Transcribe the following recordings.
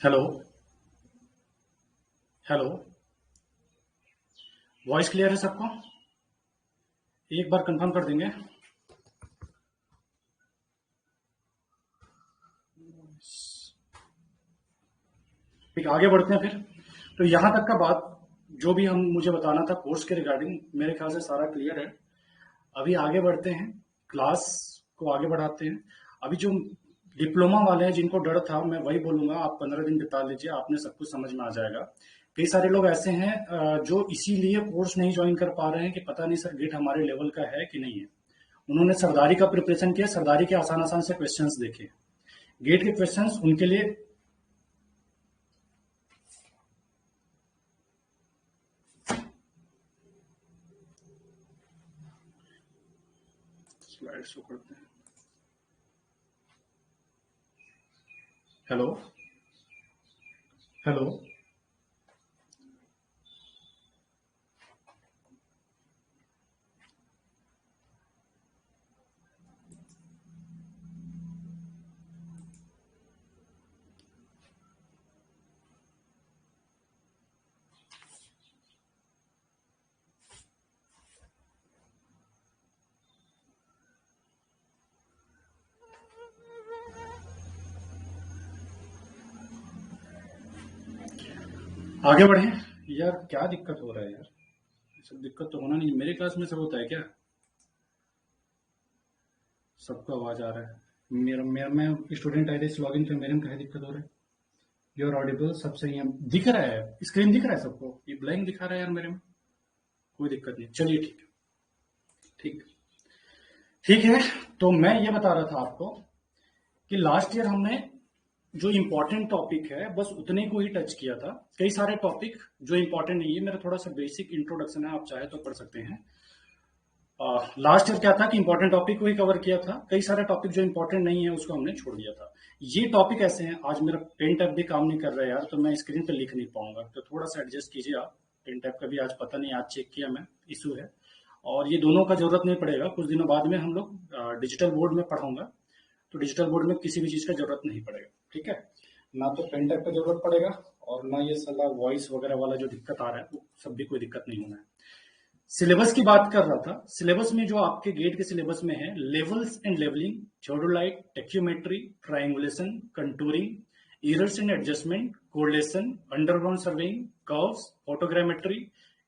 Hello. Hello. Voice clear है सबको? एक बार कंफर्म कर देंगे। ठीक, आगे बढ़ते हैं फिर। तो यहाँ तक का बात जो भी हम मुझे बताना था कोर्स के रिगार्डिंग, मेरे ख्याल से सारा क्लियर है। अभी आगे बढ़ते हैं, क्लास को आगे बढ़ाते हैं। अभी जो डिप्लोमा वाले हैं जिनको डर था, मैं वही बोलूंगा, आप 15 दिन बिता लीजिए, आपने सब कुछ समझ में आ जाएगा। कई सारे लोग ऐसे हैं जो इसीलिए कोर्स नहीं ज्वाइन कर पा रहे हैं कि पता नहीं सर गेट हमारे लेवल का है कि नहीं है। उन्होंने सरदारी का प्रिपरेशन किया, सरदारी के आसान आसान से क्वेश्चंस देखे। गेट के क्वेश्चंस उनके लिए स्लाइड शो करते हैं। हेलो। हेलो। आगे बढ़े। यार क्या दिक्कत हो रहा है यार? ये सब दिक्कत तो होना नहीं, मेरे क्लास में सब होता है क्या? सबको आवाज आ रहा है। मेरा मेरा मैं स्टूडेंट आईडी से लॉगिन थे, मेरे में क्या दिक्कत हो रहा है? योर ऑडिबल, सब सही है, दिख रहा है, स्क्रीन दिख रहा है सबको, ये ब्लैंक दिखा रहा है यार मेरे में। कोई दिक्कत नहीं, चलिए ठीक है। ठीक। ठीक है। तो मैं ये बता रहा था आपको कि लास्ट ईयर हमने जो इम्पोर्टेंट टॉपिक है बस उतने को ही टच किया था। कई सारे टॉपिक जो इम्पोर्टेंट नहीं है, मेरा थोड़ा सा बेसिक इंट्रोडक्शन है, आप चाहे तो पढ़ सकते हैं। लास्ट ईयर क्या था कि इंपॉर्टेंट टॉपिक को ही कवर किया था, कई सारे टॉपिक जो इंपॉर्टेंट नहीं है उसको हमने छोड़ दिया था। ये टॉपिक ऐसे हैं, आज मेरा पेन टैब भी काम नहीं कर रहा है यार, तो मैं स्क्रीन पे लिख नहीं पाऊंगा, तो थोड़ा सा एडजस्ट कीजिए आप। पेन टैब का भी आज पता नहीं, आज चेक किया मैं, इशू है। और ये दोनों का जरूरत नहीं पड़ेगा, कुछ दिनों बाद में हम लोग डिजिटल बोर्ड में पढ़ाऊंगा, तो डिजिटल बोर्ड में किसी भी चीज का जरूरत नहीं पड़ेगा। ठीक है, ना तो पेन टैब का जरूरत पड़ेगा, और ना ये साला वॉइस वगैरह वाला जो दिक्कत आ रहा है वो सब भी कोई दिक्कत नहीं होना है। सिलेबस की बात कर रहा था। सिलेबस में जो आपके गेट के सिलेबस में है, levels and levelling, theodolite, tacheometry, triangulation, contouring, errors and adjustment, correlation, underground surveying, curves, photogrammetry,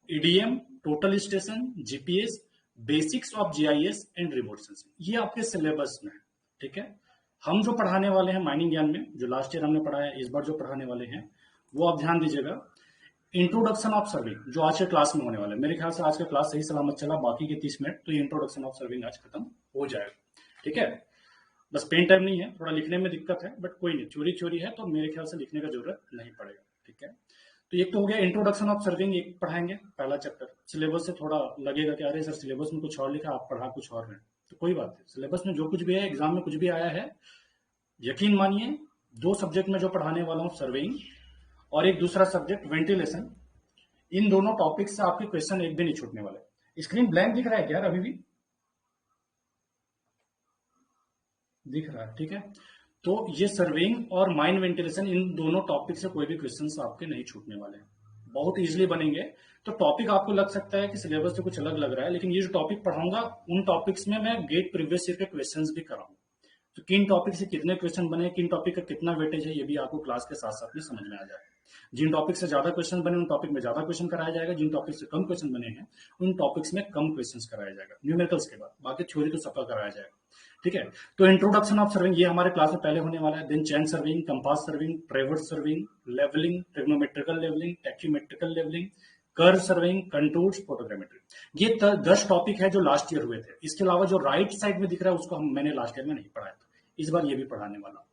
EDM, total station, GPS, basics of GIS and remote sensing, ये आपके सिलेबस में है। ठीक है। हम जो पढ़ाने वाले हैं माइनिंग ज्ञान में, जो लास्ट ईयर हमने पढ़ाया, इस बार जो पढ़ाने वाले हैं वो आप ध्यान दीजिएगा। इंट्रोडक्शन ऑफ सर्विंग जो आज के क्लास में होने वाला है, मेरे ख्याल से आज का क्लास सही सलामत चला, बाकी के 30 मिनट तो ये इंट्रोडक्शन ऑफ सर्विंग आज खत्म हो जाएगा। ठीक है। बस पेन टाइम नहीं है, थोड़ा लिखने में दिक्कत है, बट कोई नहीं, चोरी चोरी है तो मेरे ख्याल से लिखने का जरूरत नहीं पड़ेगा। ठीक है। तो एक तो हो गया इंट्रोडक्शन ऑफ सर्विंग, एक पढ़ाएंगे पहला चैप्टर। सिलेबस से थोड़ा लगेगा कि अरे सर सिलेबस में कुछ और लिखा, आप पढ़ा कुछ और है, तो कोई बात नहीं, सिलेबस में जो कुछ भी है, एग्जाम में कुछ भी आया है, यकीन मानिए, दो सब्जेक्ट में जो पढ़ाने वाला हूँ, सर्वेइंग और एक दूसरा सब्जेक्ट वेंटिलेशन, इन दोनों टॉपिक से आपके क्वेश्चन एक भी नहीं छूटने वाले। स्क्रीन ब्लैंक दिख रहा है क्या यार? अभी भी दिख रहा है? ठीक है। तो ये सर्वेइंग और माइन वेंटिलेशन, इन दोनों टॉपिक से कोई भी क्वेश्चंस आपके नहीं छूटने वाले हैं, बहुत इजीली बनेंगे। तो टॉपिक आपको लग सकता है कि सिलेबस से कुछ अलग लग रहा है, लेकिन ये जो टॉपिक पढ़ाऊंगा उन टॉपिक्स में मैं गेट प्रीवियस ईयर के क्वेश्चंस भी कराऊंगा। तो किन टॉपिक से कितने क्वेश्चन बने, किन टॉपिक का कितना वेटेज है, ये भी आपको क्लास के साथ साथ में समझ में आ जाएगा। जिन टॉपिक से ज्यादा क्वेश्चन बने उन टॉपिक में ज्यादा क्वेश्चन कराया जाएगा, जिन टॉपिक से कम क्वेश्चन बने हैं उन टॉपिक्स में कम क्वेश्चन कराया जाएगा, न्यूमेरिकल्स के बाद, बाकी थ्योरी तो सबका कराया जाएगा। ठीक है। तो इंट्रोडक्शन ऑफ सर्विंग ये हमारे क्लास में पहले होने वाला है। Then chain surveying, compass surveying, traverse surveying, levelling, trigonometrical levelling, tacheometrical levelling, curve surveying, contours, photogrammetry, ये 10 टॉपिक है जो लास्ट ईयर हुए थे। इसके अलावा जो राइट साइड में दिख रहा है उसको मैंने लास्ट ईयर में नहीं पढ़ाया था, इस बार ये भी पढ़ाने वाला हूं।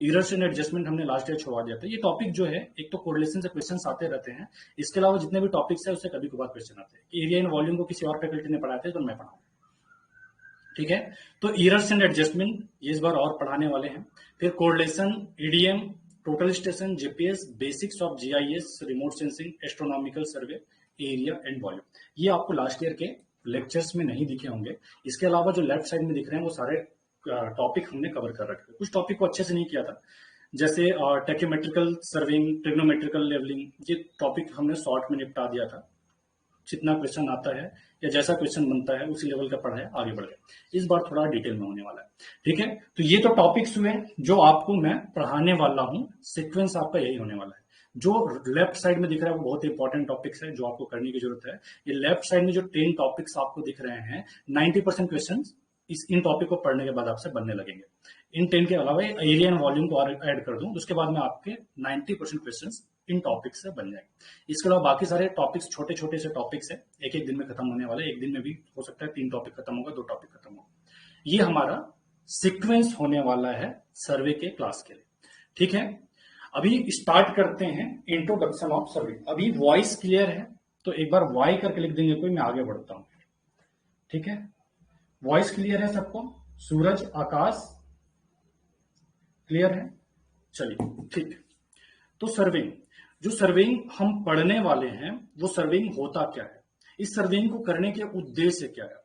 एरर्स एंड एडजस्टमेंट हमने लास्ट ईयर छुड़वा दिया था। ये टॉपिक जो है, एक तो कोरिलेशन से क्वेश्चंस आते रहते हैं, इसके अलावा जितने भी टॉपिक्स है उससे कभी कभार क्वेश्चन आते हैं। एरिया एंड वॉल्यूम को किसी और फैकल्टी ने पढ़ाते हैं तो मैं पढ़ाऊँ। ठीक है। तो एरर्स एंड एडजस्टमेंट ये इस बार और पढ़ाने वाले हैं। फिर correlation, EDM, total station, GPS, basics of GIS, remote sensing, astronomical survey, area and volume, ये आपको लास्ट ईयर के लेक्चर्स में नहीं दिखे होंगे। इसके अलावा जो लेफ्ट साइड में दिख रहे हैं वो सारे टॉपिक हमने कवर कर रखे हैं। कुछ टॉपिक को अच्छे से नहीं किया था, जैसे टेक्योमेट्रिकल सर्विंग, ट्रिग्नोमेट्रिकल लेवलिंग, ये टॉपिक हमने शॉर्ट में निपटा दिया था। जितना क्वेश्चन आता है या जैसा क्वेश्चन बनता है उसी लेवल का पढ़ाया, आगे बढ़ गए। इस बार थोड़ा डिटेल में होने वाला है, ठीक है। तो ये तो टॉपिक्स हुए जो आपको मैं पढ़ाने वाला हूं, सीक्वेंस आपका यही होने वाला है। जो लेफ्ट साइड में दिख रहा है वो बहुत इंपॉर्टेंट टॉपिक्स है जो आपको करने की जरूरत है। ये लेफ्ट साइड में जो 10 टॉपिक्स आपको दिख रहे हैं, 90% क्वेश्चन इन टॉपिक को पढ़ने के बाद आपसे बनने लगेंगे। इन 10 के अलावा एरिया एंड वॉल्यूम को ऐड कर दूं, उसके बाद में आपके 90% क्वेश्चन इन टॉपिक से बन जाएंगे। इसके अलावा बाकी सारे टॉपिक्स छोटे छोटे से टॉपिक्स है, एक एक दिन में खत्म होने वाले, एक दिन में भी हो सकता है 3 टॉपिक खत्म होगा, 2 टॉपिक खत्म होगा। ये हमारा सीक्वेंस होने वाला है सर्वे के क्लास के लिए, ठीक है। अभी स्टार्ट करते हैं इंट्रोडक्शन ऑफ सर्वे। अभी वॉइस क्लियर है तो एक बार वाई करके लिख देंगे कोई, मैं आगे बढ़ता हूं, ठीक है। वॉइस क्लियर है सबको? सूरज, आकाश क्लियर है? चलिए ठीक। तो सर्विंग, जो सर्विंग हम पढ़ने वाले हैं वो सर्विंग होता क्या है, इस सर्विंग को करने के उद्देश्य क्या है,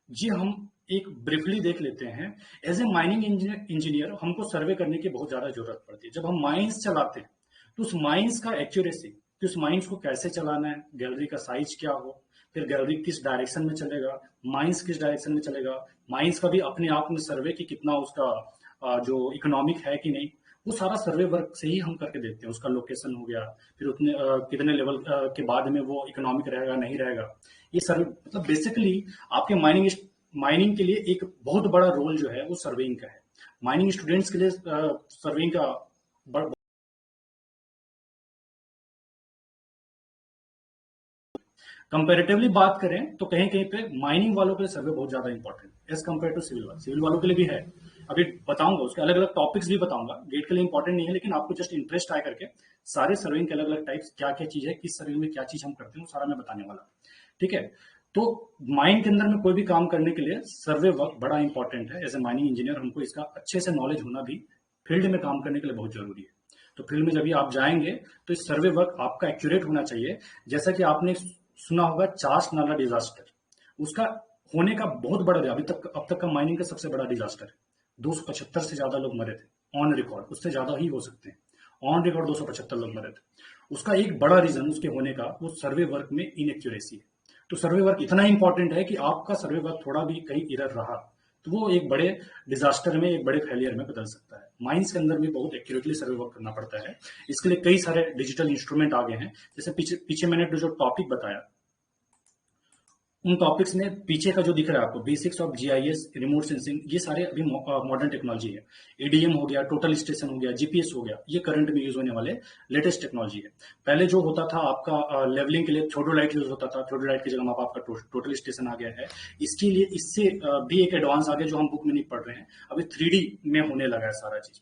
जी हम एक ब्रीफली देख लेते हैं। एज ए माइनिंग इंजीनियर हमको सर्वे करने की बहुत ज्यादा जरूरत पड़ती है। जब हम माइंस चलाते हैं तो उस माइंस का एक्यूरेसी, कि उस माइंस को कैसे चलाना है, गैलरी का साइज क्या हो, फिर गैलरी किस डायरेक्शन में चलेगा, माइंस किस डायरेक्शन में चलेगा, माइंस का भी अपने आप में सर्वे की कितना उसका जो इकोनॉमिक है कि नहीं, वो सारा सर्वे वर्क से ही हम करके देते हैं। उसका लोकेशन हो गया, फिर उतने कितने लेवल के बाद में वो इकोनॉमिक रहेगा नहीं रहेगा, ये सर्वे मतलब बेसिकली आपके माइनिंग के लिए एक बहुत बड़ा रोल जो है वो सर्वेइंग का है। माइनिंग स्टूडेंट्स के लिए सर्वेइंग का कंपेरेटिवली बात करें तो कहीं कहीं पे माइनिंग वालों के लिए सर्वे बहुत ज्यादा इंपॉर्टेंट है एज कम्पेयर टू सिविल वाले। सिविल वालों के लिए भी है, अभी बताऊंगा, उसके अलग अलग टॉपिक्स भी बताऊंगा। गेट के लिए इंपॉर्टेंट नहीं है, लेकिन आपको जस्ट इंटरेस्ट आए करके सारे सर्विंग के अलग अलग टाइप्स क्या क्या चीज है, किस सर्विंग में क्या चीज हम करते हैं, वो सारा मैं बताने वाला, ठीक है। तो माइन के अंदर में कोई भी काम करने के लिए सर्वे वर्क बड़ा इंपॉर्टेंट है। एज ए माइनिंग इंजीनियर हमको इसका अच्छे से नॉलेज होना भी फील्ड में काम करने के लिए बहुत जरूरी है। तो फील्ड में जब भी आप जाएंगे तो इस सर्वे वर्क आपका एक्यूरेट होना चाहिए। जैसा कि आपने सुना होगा चास नाला डिजास्टर, उसका होने का बहुत बड़ा, अब तक का माइनिंग का सबसे बड़ा डिजास्टर है। 275 से ज्यादा लोग मरे थे ऑन रिकॉर्ड, उससे ज्यादा ही हो सकते हैं, ऑन रिकॉर्ड 275 लोग मरे थे। उसका एक बड़ा रीजन उसके होने का वो सर्वे वर्क में इनएक्यूरेसी है। तो सर्वे वर्क इतना इंपॉर्टेंट है कि आपका सर्वे वर्क थोड़ा भी कहीं इरर रहा तो वो एक बड़े डिजास्टर में, एक बड़े फेलियर में बदल सकता है। माइंस के अंदर भी बहुत एक्यूरेटली सर्वे वर्क करना पड़ता है। इसके लिए कई सारे डिजिटल इंस्ट्रूमेंट आ गए हैं। जैसे पीछे मैंने जो टॉपिक बताया, उन टॉपिक्स में पीछे का जो दिख रहा है आपको, basics of GIS, remote sensing, ये सारे अभी मॉडर्न टेक्नोलॉजी है। एडीएम हो गया, टोटल स्टेशन हो गया, जीपीएस हो गया, ये करंट में यूज होने वाले लेटेस्ट टेक्नोलॉजी है। पहले जो होता था आपका लेवलिंग के लिए थियोडोलाइट यूज होता था, थियोडोलाइट की जगह आपका टोटल स्टेशन आ गया है। इसके लिए इससे भी एक एडवांस आ गया जो हम बुक में नहीं पढ़ रहे हैं, अभी 3D में होने लगा है सारा चीज।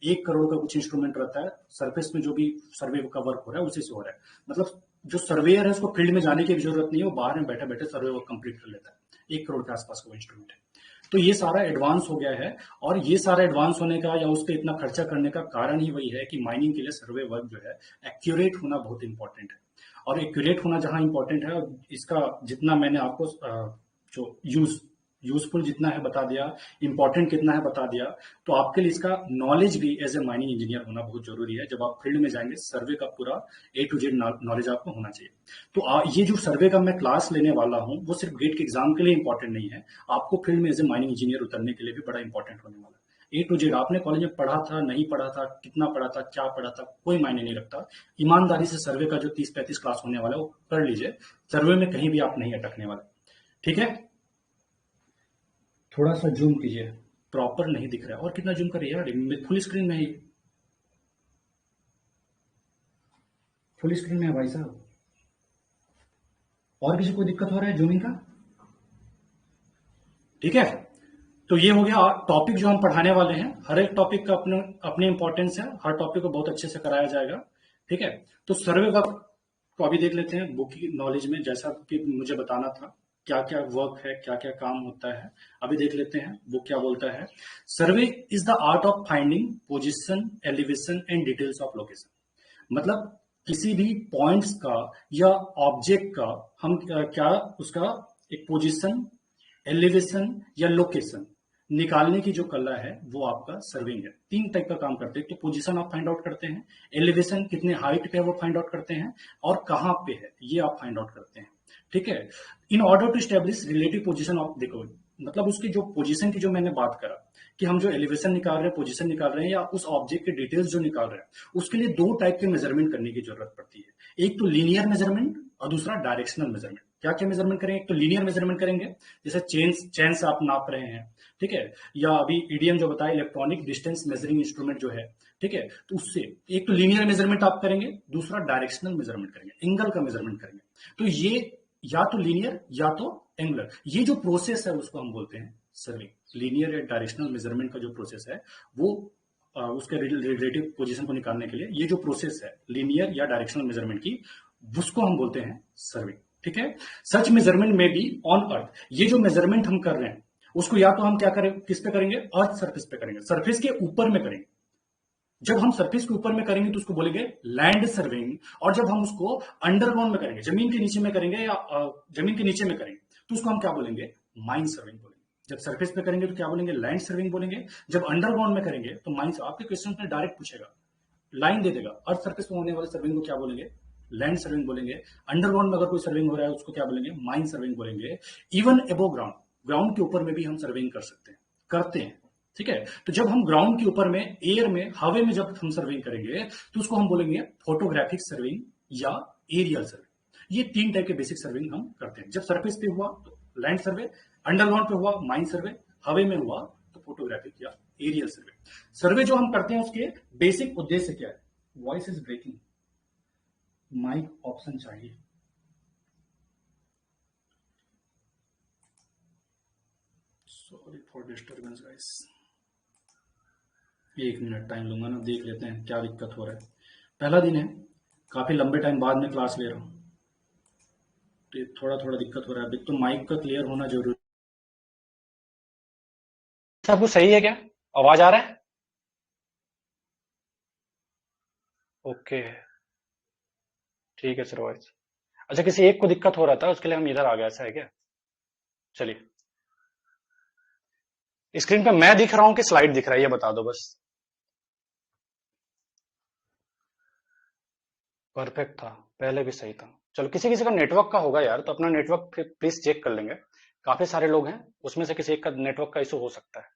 1 करोड़ का कुछ इंस्ट्रूमेंट रहता है, सरफेस में जो भी सर्वे का वर्क हो रहा है उसी से हो रहा है। मतलब जो सर्वेयर है उसको फील्ड में जाने की भी जरूरत नहीं है, वो बाहर में बैठे बैठे सर्वे वर्क कंप्लीट कर लेता है। 1 करोड़ के आसपास का वो इंस्ट्रूमेंट है। तो ये सारा एडवांस हो गया है, और ये सारा एडवांस होने का या उस पर इतना खर्चा करने का कारण ही वही है कि माइनिंग के लिए सर्वे वर्क जो है एक्यूरेट होना बहुत इंपॉर्टेंट है। और एक्यूरेट होना जहां इंपॉर्टेंट है, इसका जितना मैंने आपको जो यूजफुल जितना है बता दिया, इंपॉर्टेंट कितना है बता दिया, तो आपके लिए इसका नॉलेज भी एज ए माइनिंग इंजीनियर होना बहुत जरूरी है। जब आप फील्ड में जाएंगे सर्वे का पूरा A to Z नॉलेज आपको होना चाहिए। तो ये जो सर्वे का मैं क्लास लेने वाला हूं वो सिर्फ गेट के एग्जाम के लिए इंपॉर्टेंट नहीं है, आपको फील्ड में एज ए माइनिंग इंजीनियर उतरने के लिए भी बड़ा इंपॉर्टेंट होने वाला है। A to Z आपने कॉलेज में पढ़ा था, नहीं पढ़ा था, कितना पढ़ा था, क्या पढ़ा था, कोई मायने नहीं रखता। ईमानदारी से सर्वे का जो 30-35 क्लास होने वाला है वो कर लीजिए, सर्वे में कहीं भी आप नहीं अटकने वाले, ठीक है। थोड़ा सा जूम कीजिए, प्रॉपर नहीं दिख रहा है। और कितना जूम करिए यार, फुल स्क्रीन में ही, फुल स्क्रीन में है भाई साहब। और किसी को दिक्कत हो रहा है जूमिंग का? ठीक है। तो ये हो गया टॉपिक जो हम पढ़ाने वाले हैं। हर एक टॉपिक का अपने अपने इंपॉर्टेंस है, हर टॉपिक को बहुत अच्छे से कराया जाएगा, ठीक है। तो सर्वे वर्क को अभी देख लेते हैं बुक की नॉलेज में, जैसा कि मुझे बताना था क्या क्या वर्क है, क्या क्या काम होता है। अभी देख लेते हैं बुक क्या बोलता है। सर्वे is the art of finding position, elevation and details of location. मतलब किसी भी पॉइंट्स का या ऑब्जेक्ट का हम क्या उसका एक पोजीशन, एलिवेशन या लोकेशन निकालने की जो कला है वो आपका सर्विंग है। 3 टाइप का काम करते हैं। तो पोजीशन आप फाइंड आउट करते हैं, एलिवेशन कितने हाइट पे है वो फाइंड आउट करते हैं, और कहां पे है ये आप फाइंड आउट करते हैं। ठीक है। In order to establish relative position of, देखो मतलब उसकी जो पोजीशन की जो मैंने बात करा कि हम जो एलिवेशन निकाल रहे हैं, पोजीशन निकाल रहे हैं, या उस ऑब्जेक्ट के डिटेल्स जो निकाल रहे हैं, उसके लिए 2 टाइप के मेजरमेंट करने की जरूरत पड़ती है। एक तो लीनियर मेजरमेंट और दूसरा डायरेक्शनल मेजरमेंट। क्या क्या मेजरमेंट करेंगे? एक तो लीनियर मेजरमेंट करेंगे, जैसे चेन से आप नाप रहे हैं, ठीक है, या अभी ईडीएम जो बताया इलेक्ट्रॉनिक डिस्टेंस मेजरिंग इंस्ट्रूमेंट जो है, ठीक है, तो उससे एक तो लीनियर मेजरमेंट आप करेंगे, दूसरा डायरेक्शनल मेजरमेंट करेंगे, एंगल का मेजरमेंट करेंगे। तो ये या तो लीनियर या तो एंगुलर, ये जो प्रोसेस है उसको हम बोलते हैं सर्विंग। लीनियर या डायरेक्शनल मेजरमेंट का जो प्रोसेस है वो उसके रिलेटिव पोजीशन को निकालने के लिए ये जो प्रोसेस है लीनियर या डायरेक्शनल मेजरमेंट की, उसको हम बोलते हैं सर्विंग। ठीक है। सच मेजरमेंट में बी ऑन अर्थ, ये जो मेजरमेंट हम कर रहे हैं उसको या तो हम क्या करें, किस पे करेंगे, अर्थ सरफेस पे करेंगे, सरफेस के ऊपर में करेंगे। जब हम सरफेस के ऊपर में करेंगे तो उसको बोलेंगे लैंड सर्वेइंग, और जब हम उसको अंडरग्राउंड में करेंगे, जमीन के नीचे में करेंगे, या जमीन के नीचे में करेंगे, तो उसको हम क्या बोलेंगे, माइन सर्विंग बोलेंगे। जब सरफेस पे करेंगे तो क्या बोलेंगे, लैंड सर्विंग बोलेंगे। जब अंडरग्राउंड में करेंगे तो माइन, आपके क्वेश्चन में डायरेक्ट पूछेगा, लाइन दे देगा, अर्थ सरफेस पे होने वाले सर्विंग को क्या बोलेंगे, लैंड सर्विंग बोलेंगे। अंडरग्राउंड में अगर कोई सर्विंग हो रहा है उसको क्या बोलेंगे, माइन सर्विंग बोलेंगे। इवन एबो ग्राउंड, ग्राउंड के ऊपर में भी हम सर्विंग कर सकते हैं, करते हैं। ठीक है। तो जब हम ग्राउंड के ऊपर में, एयर में, हवा में जब हम सर्विंग करेंगे तो उसको हम बोलेंगे फोटोग्राफिक सर्विंग या एरियल सर्विंग। ये 3 टाइप के बेसिक सर्विंग हम करते हैं। जब सरफेस पे हुआ तो लैंड सर्वे, अंडरग्राउंड पे हुआ माइन सर्वे, हवा में हुआ तो फोटोग्राफिक या एरियल सर्वे। सर्वे जो हम करते हैं उसके बेसिक उद्देश्य क्या है, voice is breaking, mic option चाहिए। Sorry for disturbance guys, 1 minute time लूंगा ना, देख लेते हैं क्या दिक्कत हो रहा है। पहला दिन है, काफी लंबे टाइम बाद में क्लास ले रहा हूँ, तो ये थोड़ा थोड़ा दिक्कत हो रहा है। अभी तो माइक का क्लियर होना जरूरी। सब कुछ सही है क्या? आवाज आ रहा है? ओके, ठीक है सर वॉइस। अच्छा, किसी एक को दिक्कत हो रहा था उसके लिए हम इधर आ गए, ऐसा है क्या? चलिए, स्क्रीन पे मैं दिख रहा हूँ कि स्लाइड दिख रहा है ये बता दो बस। परफेक्ट था, पहले भी सही था। चलो, किसी किसी का नेटवर्क का होगा यार, तो अपना नेटवर्क प्लीज चेक कर लेंगे। काफी सारे लोग हैं, उसमें से किसी एक का नेटवर्क का इशू हो सकता है।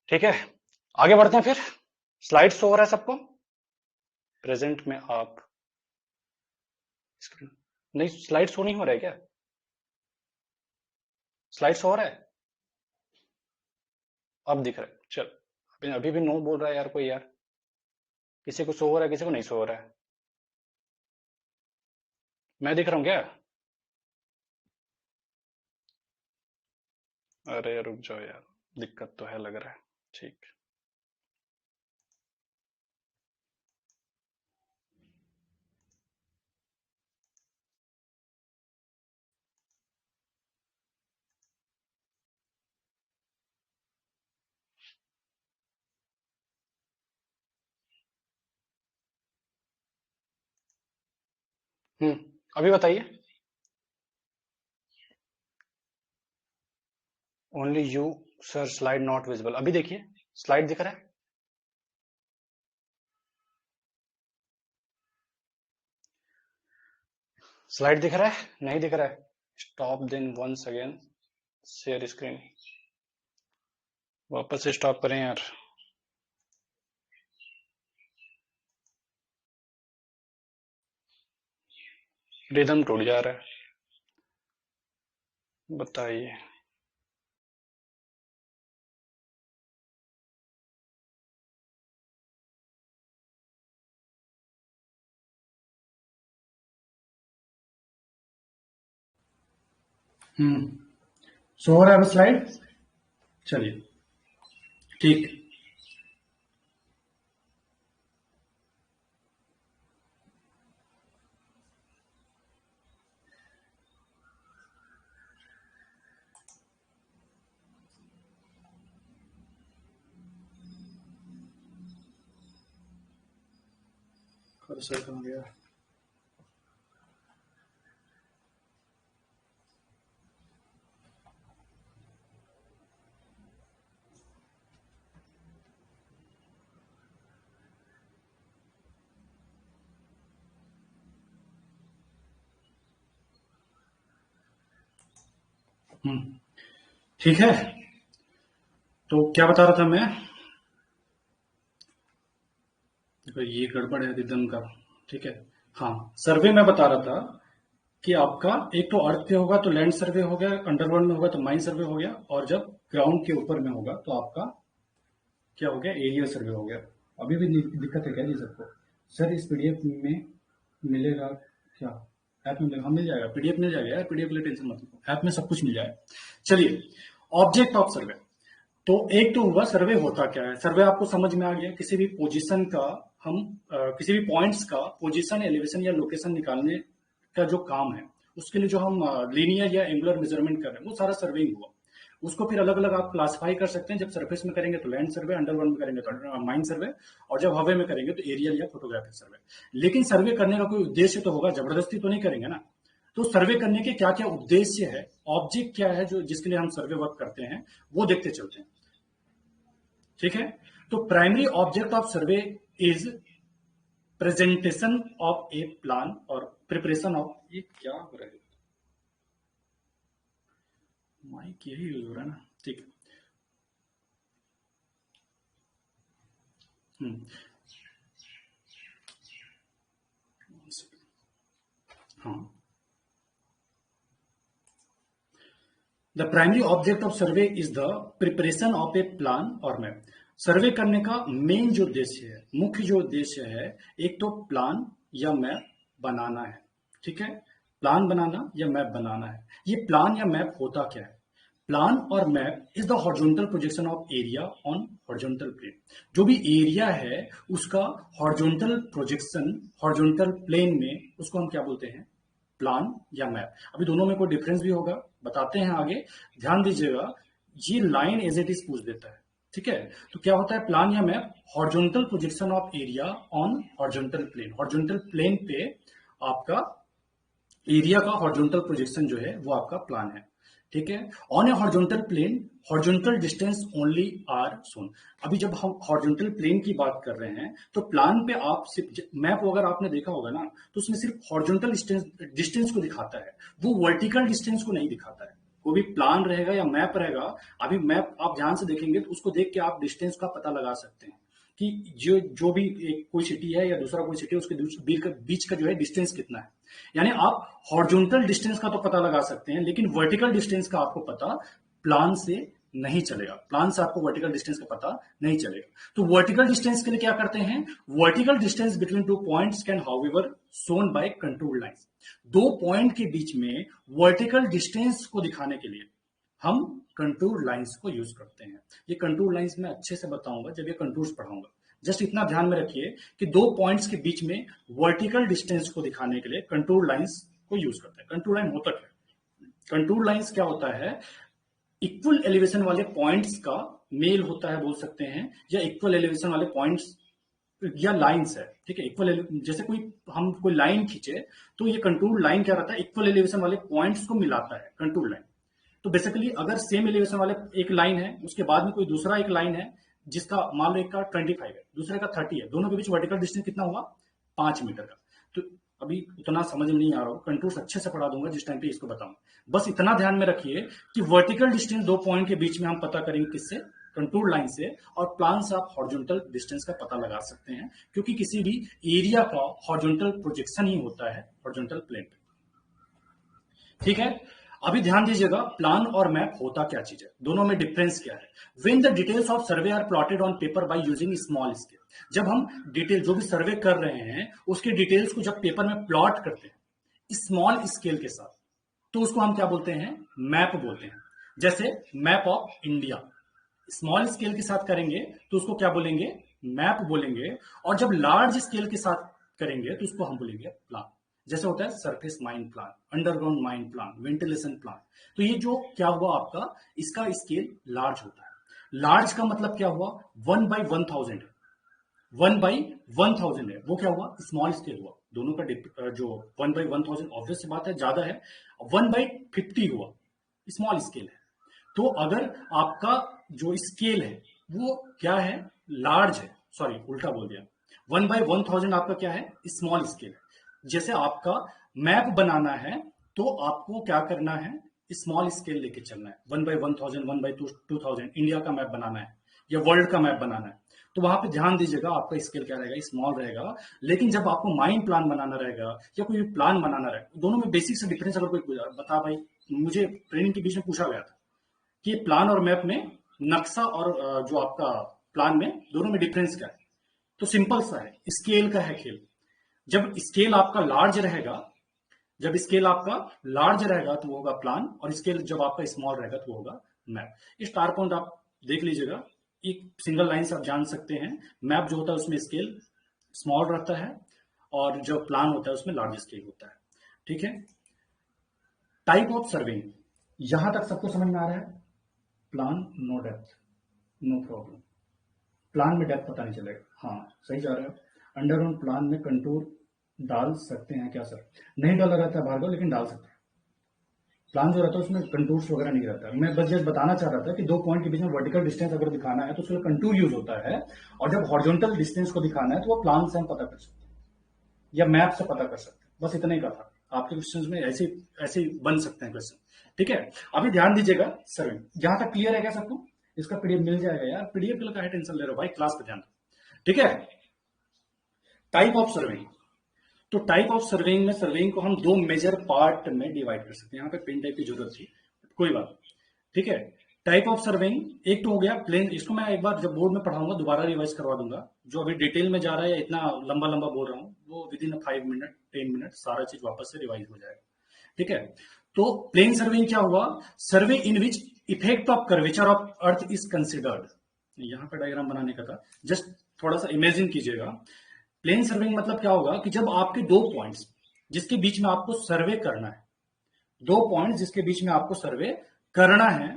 ठीक है, आगे बढ़ते हैं फिर। स्लाइड शो हो रहा है सबको? प्रेजेंट में आप स्क्रीन, नहीं स्लाइड शो नहीं हो रहा है क्या? स्लाइड शो हो रहा है? अब दिख रहा है, चल। अभी भी नो बोल रहा है यार कोई यार, किसी को शो हो रहा है किसी को नहीं शो हो रहा है। मैं दिख रहा हूँ क्या? अरे रुक जाओ यार, दिक्कत तो है लग रहा है। ठीक, अभी बताइए। Only you sir, slide not visible. अभी देखिए, स्लाइड दिख रहा है? स्लाइड दिख रहा है? नहीं दिख रहा है? Stop then once again share screen. वापस से स्टॉप करें यार। रिदम टूट जा रहा है, बताइए। सो हो रहा है स्लाइड, चलिए ठीक। कर्सर कहाँ गया? ठीक है, तो क्या बता रहा था मैं? देखो ये गड़बड़ है रिदम का। ठीक है, हाँ, सर्वे में बता रहा था कि आपका एक तो अर्थ पे होगा तो लैंड सर्वे हो गया, अंडरवर्ल्ड में होगा तो माइन सर्वे हो गया, और जब ग्राउंड के ऊपर में होगा तो आपका क्या हो गया, एरियल सर्वे हो गया। अभी भी दिक्कत है क्या जी सबको? सर इस पीडीएफ में मिलेगा क्या? ऐप में मिलेगा? हाँ मिल जाएगा, पीडीएफ मिल जाएगा यार, पीडीएफ के लिए टेंशन मत लो, ऐप में सब कुछ मिल जाएगा। चलिए, ऑब्जेक्ट ऑफ सर्वे। तो एक तो हुआ सर्वे होता क्या है। सर्वे आपको समझ में आ गया, किसी भी पोजीशन का हम किसी भी पॉइंट्स का पोजीशन, एलिवेशन या लोकेशन निकालने का जो काम है, उसके लिए जो हम लीनियर या एंगुलर मेजरमेंट कर रहे हैं, वो सारा सर्वेइंग हुआ। उसको फिर अलग अलग आप क्लासिफाई कर सकते हैं। जब सरफेस में करेंगे तो लैंड सर्वे, अंडरग्राउंड में करेंगे तो माइन सर्वे, और जब हवा में करेंगे तो एरियल या फोटोग्राफिक सर्वे। लेकिन सर्वे करने का कोई उद्देश्य तो होगा, जबरदस्ती तो नहीं करेंगे ना। तो सर्वे करने के क्या क्या उद्देश्य है, ऑब्जेक्ट क्या है जो जिसके लिए हम सर्वे वर्क करते हैं, वो देखते चलते हैं। ठीक है, तो primary object of survey is presentation of A plan और प्रिपरेशन ऑफ, ये क्या हो रहा है, माइक यही यूज हो रहा है ना। ठीक है, हाँ, the primary object of survey is the preparation of A plan और मैप। सर्वे करने का मेन जो उद्देश्य है, मुख्य जो उद्देश्य है, एक तो प्लान या मैप बनाना है। ठीक है, प्लान बनाना या मैप बनाना है। ये प्लान या मैप होता क्या है? प्लान और map is the horizontal projection of area on horizontal plane. जो भी एरिया है उसका हॉरिजॉन्टल प्रोजेक्शन हॉरिजॉन्टल प्लेन में, उसको हम क्या बोलते हैं? प्लान या मैप। अभी दोनों में कोई डिफरेंस भी होगा, बताते हैं आगे, ध्यान दीजिएगा। ये लाइन एज इट इज पूछ देता है। ठीक है, तो क्या होता है प्लान या map? Horizontal projection of area on horizontal plane. Horizontal plane पे आपका एरिया का हॉरिजॉन्टल प्रोजेक्शन जो है वो आपका प्लान है। ठीक है, on a horizontal plane horizontal distance only are shown. अभी जब हम हॉरिजॉन्टल प्लेन की बात कर रहे हैं तो प्लान पे आप सिर्फ, मैप अगर आपने देखा होगा ना, तो उसमें सिर्फ हॉरिजॉन्टल डिस्टेंस को दिखाता है, वो वर्टिकल डिस्टेंस को नहीं दिखाता है। कोई भी प्लान रहेगा या मैप रहेगा, अभी मैप आप ध्यान से देखेंगे तो उसको देख के आप डिस्टेंस का पता लगा सकते हैं कि जो भी कोई सिटी है या दूसरा कोई सिटी है, उसके बीच का जो है डिस्टेंस कितना है। यानी आप हॉरिजॉन्टल डिस्टेंस का तो पता लगा सकते हैं, लेकिन वर्टिकल डिस्टेंस का आपको पता प्लान से नहीं चलेगा। प्लान से आपको वर्टिकल डिस्टेंस का पता नहीं चलेगा। तो वर्टिकल डिस्टेंस के लिए क्या करते हैं? Vertical distance between two points can however shown by contour lines. दो पॉइंट के बीच में वर्टिकल डिस्टेंस को दिखाने के लिए हम कंटूर लाइंस को यूज करते हैं। ये कंटूर लाइंस मैं अच्छे से बताऊंगा जब ये कंटूर्स पढ़ाऊंगा। जस्ट इतना ध्यान में रखिए कि दो पॉइंट्स के बीच में वर्टिकल डिस्टेंस को दिखाने के लिए कंटूर लाइंस को यूज करते हैं। कंटूर लाइन होता क्या है? कंटूर लाइंस क्या होता है? इक्वल एलिवेशन वाले पॉइंट्स का मेल होता है बोल सकते हैं, या इक्वल एलिवेशन वाले पॉइंट्स या लाइंस है। ठीक है, इक्वल, जैसे हम कोई लाइन खींचे तो ये कंटूर लाइन क्या रहता है? इक्वल एलिवेशन वाले पॉइंट्स को मिलाता है कंटूर लाइन। तो बेसिकली अगर सेम एलिवेशन वाले एक लाइन है, उसके बाद में कोई दूसरा एक लाइन है जिसका मान लो एक का 25 है, दूसरे का 30 है, दोनों के बीच वर्टिकल डिस्टेंस कितना हुआ? 5 मीटर का। तो अभी उतना समझ में नहीं आ रहा हो, कंटूर्स अच्छे से पढ़ा दूंगा जिस टाइम पे इसको बताऊंगा। बस इतना ध्यान में रखिए कि वर्टिकल डिस्टेंस दो पॉइंट के बीच में हम पता करेंगे किससे? कंटूर लाइन से। और प्लान से आप हॉरिजॉन्टल डिस्टेंस का पता लगा सकते हैं, क्योंकि किसी भी एरिया का हॉरिजॉन्टल प्रोजेक्शन ही होता है हॉरिजॉन्टल प्लेन पे। ठीक है, अभी ध्यान दीजिएगा, प्लान और मैप होता क्या चीज है, दोनों में डिफरेंस क्या है। When the details of survey are plotted on paper by using small scale. जब हम डिटेल जो भी सर्वे कर रहे हैं उसके डिटेल्स को जब पेपर में प्लॉट करते हैं स्मॉल स्केल के साथ, तो उसको हम क्या बोलते हैं? मैप बोलते हैं। जैसे map of India small scale के साथ करेंगे तो उसको क्या बोलेंगे? मैप बोलेंगे। और जब लार्ज स्केल के साथ करेंगे तो उसको हम बोलेंगे प्लान। जैसे होता है surface mine plan, underground mine plan, ventilation plan. तो ये जो क्या हुआ आपका, इसका स्केल लार्ज होता है। लार्ज का मतलब क्या हुआ? 1/1000 है, 1/1000 है, वो क्या हुआ? स्मॉल स्केल हुआ। दोनों का जो 1/1000 ऑब्वियस बात है ज्यादा है, 1/50 हुआ स्मॉल स्केल है। तो अगर आपका जो स्केल है वो क्या है? लार्ज है, सॉरी उल्टा बोल दिया, 1/1000 आपका क्या है? स्मॉल स्केल है। जैसे आपका मैप बनाना है तो आपको क्या करना है? स्मॉल स्केल लेके चलना है, 1/1000, 1/2000 इंडिया का मैप बनाना है या वर्ल्ड का मैप बनाना है, तो वहां पे ध्यान दीजिएगा आपका स्केल क्या रहेगा, स्मॉल रहेगा। लेकिन जब आपको माइंड प्लान बनाना रहेगा या कोई प्लान बनाना रहेगा, दोनों में बेसिक से डिफरेंस अगर कोई बता भाई, मुझे ट्रेनिंग के बीच में पूछा गया था कि प्लान और मैप में, नक्शा और जो आपका प्लान में, दोनों में डिफरेंस क्या है। तो सिंपल सा है, स्केल का है खेल। जब स्केल आपका लार्ज रहेगा, जब स्केल आपका लार्ज रहेगा तो वो होगा प्लान, और स्केल जब आपका स्मॉल रहेगा तो वो होगा मैप। इस स्टार पॉइंट आप देख लीजिएगा, एक सिंगल लाइन से आप जान सकते हैं। मैप जो होता है उसमें स्केल स्मॉल रहता है, और जो प्लान होता है उसमें लार्ज स्केल होता है। ठीक है। टाइप ऑफ सर्वेइंग, यहां तक सबको समझ में आ रहा है। Plan no depth, no problem. Plan में डेप्थ पता नहीं चलेगा, हाँ सही जा रहे हो। अंडर ऑन प्लान में कंटूर डाल सकते हैं क्या सर? नहीं डाला रहता है भार्गव, लेकिन डाल सकते हैं। प्लान जो रहता है उसमें कंटूर्स वगैरह नहीं रहता। मैं बस जस्ट बताना चाह रहा था कि दो पॉइंट के बीच में वर्टिकल डिस्टेंस अगर दिखाना है तो उसमें कंटूर यूज होता है, और जब हॉरिजॉन्टल डिस्टेंस को दिखाना है तो वो प्लान से हम पता कर सकते हैं या मैप से पता कर सकते हैं। बस इतना ही का था। आपके क्वेश्चन में ऐसे ऐसे बन सकते हैं क्वेश्चन। ठीक है, अभी ध्यान दीजिएगा। सर्वे यहां तक क्लियर है क्या सबको? इसका पीडीएफ मिल जाएगा यार, पीडीएफ का है टेंशन ले रहे हो भाई, क्लास पे ध्यान दो। ठीक है। टाइप ऑफ सर्वेइंग, तो टाइप ऑफ सर्वेइंग में सर्वेइंग को हम दो मेजर पार्ट में डिवाइड कर सकते हैं। यहाँ पे पेन टाइप की जरूरत थी, कोई बात। ठीक है। टाइप ऑफ सर्वेइंग एक तो हो गया प्लेन, इसको मैं एक बार जब बोर्ड में पढ़ाऊंगा दोबारा रिवाइज करवा दूंगा। जो अभी डिटेल में जा रहा है या इतना लंबा लंबा बोल रहा हूँ, वो विद इन 5 मिनट 10 मिनट सारा चीज वापस से रिवाइज हो जाएगा। ठीक है। तो प्लेन सर्वेइंग क्या हुआ? Survey in which effect of curvature of earth is considered. यहां पर डायग्राम बनाने का था, जस्ट थोड़ा सा इमेजिन कीजिएगा। प्लेन सर्वेइंग मतलब क्या होगा कि जब आपके दो पॉइंट्स जिसके बीच में आपको सर्वे करना है, दो पॉइंट्स जिसके बीच में आपको सर्वे करना है।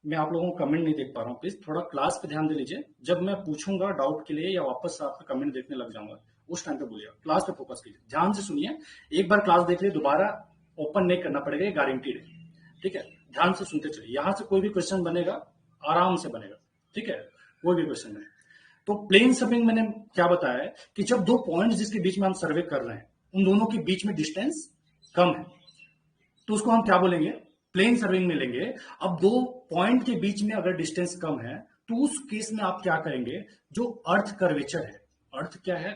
मैं आप लोगों को कमेंट नहीं देख पा रहा हूं, प्लीज थोड़ा क्लास पे ध्यान दे लीजिए। जब मैं पूछूंगा डाउट के लिए या वापस से आपका कमेंट देखने लग जाऊंगा, उस टाइम पे बोलिएगा। क्लास पे फोकस कीजिए, ध्यान से सुनिए। एक बार क्लास देख लिए दोबारा ओपन नहीं करना पड़ेगा, ये गारंटीड है। ठीक है, ध्यान से सुनते चलिए। यहां से कोई भी क्वेश्चन बनेगा आराम से बनेगा। ठीक है, कोई भी क्वेश्चन नहीं। तो प्लेन सर्विंग मैंने क्या बताया है कि जब दो पॉइंट जिसके बीच में हम सर्वे कर रहे हैं उन दोनों के बीच में डिस्टेंस कम है, तो उसको हम क्या बोलेंगे? प्लेन सर्विंग में लेंगे। अब दो पॉइंट के बीच में अगर डिस्टेंस कम है तो उस केस में आप क्या करेंगे? जो अर्थ कर्वेचर है, अर्थ क्या है?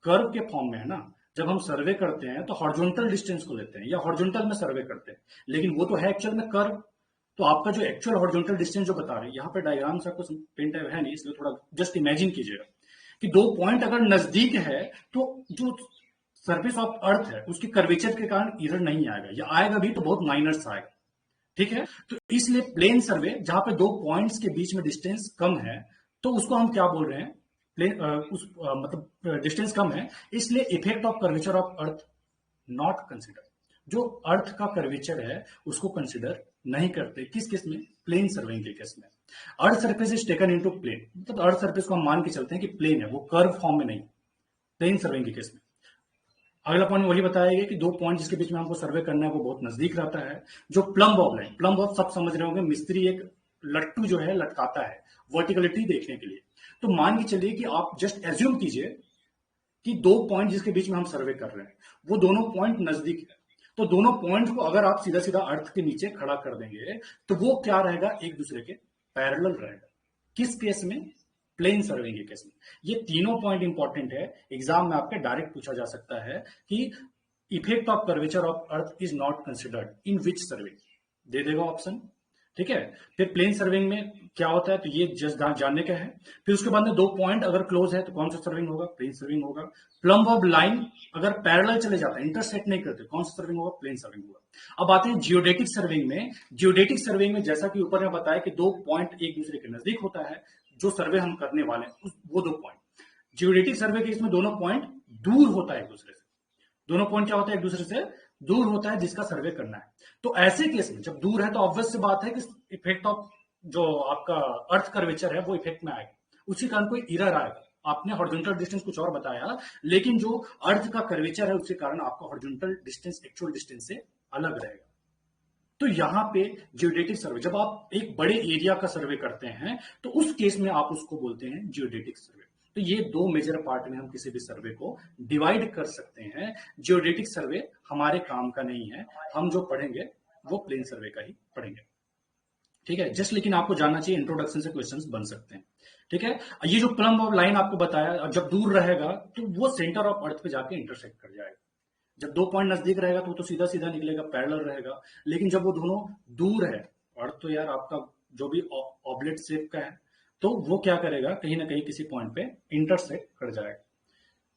कर्व के फॉर्म में है ना। जब हम सर्वे करते हैं तो हॉरिजॉन्टल डिस्टेंस को लेते हैं या हॉरिजॉन्टल में सर्वे करते हैं, लेकिन वो तो है एक्चुअल में कर्व। तो आपका जो एक्चुअल हॉरिजॉन्टल डिस्टेंस जो बता रहे हैं, यहाँ पे डायग्राम से आपको पेन टाइप है नहीं, इसलिए थोड़ा जस्ट इमेजिन कीजिएगा कि दो पॉइंट अगर नजदीक है तो जो सरफेस ऑफ अर्थ है उसकी कर्वेचर के कारण एरर नहीं आएगा, या आएगा भी तो बहुत माइनर आएगा। ठीक है। तो इसलिए प्लेन सर्वे जहां पे दो पॉइंट्स के बीच में डिस्टेंस कम है, तो उसको हम क्या बोल रहे हैं? प्लेन मतलब डिस्टेंस कम है, इसलिए effect of curvature of earth not consider. जो अर्थ का कर्वेचर है उसको कंसिडर नहीं करते। किस केस में? प्लेन सर्वेइंग के केस में। Earth surface is taken into plane, मतलब अर्थ सरफेस को हम मान के चलते हैं कि प्लेन है, वो कर्व फॉर्म में नहीं। प्लेन सर्वेइंग के केस में अगला पॉइंट वही बताया गया कि दो पॉइंट जिसके बीच में हमको सर्वे करना है वो बहुत नजदीक रहता है। जो plum Bob line, plum Bob सब समझ रहे होंगे, मिस्त्री एक लट्टू जो है लटकाता है वर्टिकलिटी देखने के लिए। तो मान के चलिए कि आप जस्ट एज्यूम कीजिए कि दो पॉइंट जिसके बीच में हम सर्वे कर रहे हैं वो दोनों पॉइंट नजदीक है। तो दोनों पॉइंट को अगर आप सीधा सीधा अर्थ के नीचे खड़ा कर देंगे तो वो क्या रहेगा? एक दूसरे के पैरेलल रहेगा। किस केस में? प्लेन सर्विंग के केस में। ये तीनों पॉइंट इंपॉर्टेंट है, एग्जाम में आपके डायरेक्ट पूछा जा सकता है कि effect of curvature of earth is not considered in which surveying, दे देगा ऑप्शन। ठीक है। फिर प्लेन सर्विंग में क्या होता है, तो ये जस्ट जानने का है। फिर उसके बाद में दो पॉइंट अगर क्लोज है तो कौन सा सर्विंग होगा? प्लेन सर्विंग होगा। प्लम ऑफ लाइन अगर पैरेलल चले जाता है, इंटरसेक्ट नहीं करते, कौन सा सर्विंग होगा? प्लेन सर्विंग होगा। अब आते हैं जियोडेटिक सर्विंग में। जियोडेटिक सर्विंग में जैसा कि ऊपर में बताया कि दो पॉइंट एक दूसरे के नजदीक होता है, जो सर्वे हम करने वाले हैं वो दो पॉइंट। जियोडेटिक सर्वे के इसमें दोनों पॉइंट दूर होता है एक दूसरे से। दोनों पॉइंट क्या होता है? एक दूसरे से दूर होता है जिसका सर्वे करना है। तो ऐसे केस में जब दूर है तो ऑब्वियस सी बात है कि इफेक्ट ऑफ जो आपका अर्थ कर्वेचर है वो इफेक्ट में आएगा, उसी कारण कोई एरर आएगा। आपने हॉरिजॉन्टल डिस्टेंस कुछ और बताया, लेकिन जो अर्थ का कर्वेचर है उसके कारण आपका हॉरिजॉन्टल डिस्टेंस एक्चुअल डिस्टेंस से अलग रहेगा। तो यहां पे जियोडेटिक सर्वे, जब आप एक बड़े एरिया का सर्वे करते हैं तो उस केस में आप उसको बोलते हैं जियोडेटिक सर्वे। तो ये दो मेजर पार्ट में हम किसी भी सर्वे को डिवाइड कर सकते हैं। जियोडेटिक सर्वे हमारे काम का नहीं है, हम जो पढ़ेंगे वो प्लेन सर्वे का ही पढ़ेंगे। ठीक है, जस्ट लेकिन आपको जानना चाहिए इंट्रोडक्शन से क्वेश्चंस बन सकते हैं। ठीक है, ये जो प्लम्ब ऑफ लाइन आपको बताया, जब दूर रहेगा तो वो सेंटर ऑफ अर्थ पे जाके इंटरसेक्ट कर जाएगा। जब 2 पॉइंट नजदीक रहेगा तो सीधा सीधा निकलेगा, पैरेलल रहेगा। लेकिन जब वो दोनों दूर है, अर्थ तो यार आपका जो भी ऑब्लेट शेप का है, तो वो क्या करेगा, कहीं ना कहीं किसी पॉइंट पे इंटरसेक्ट कर जाएगा।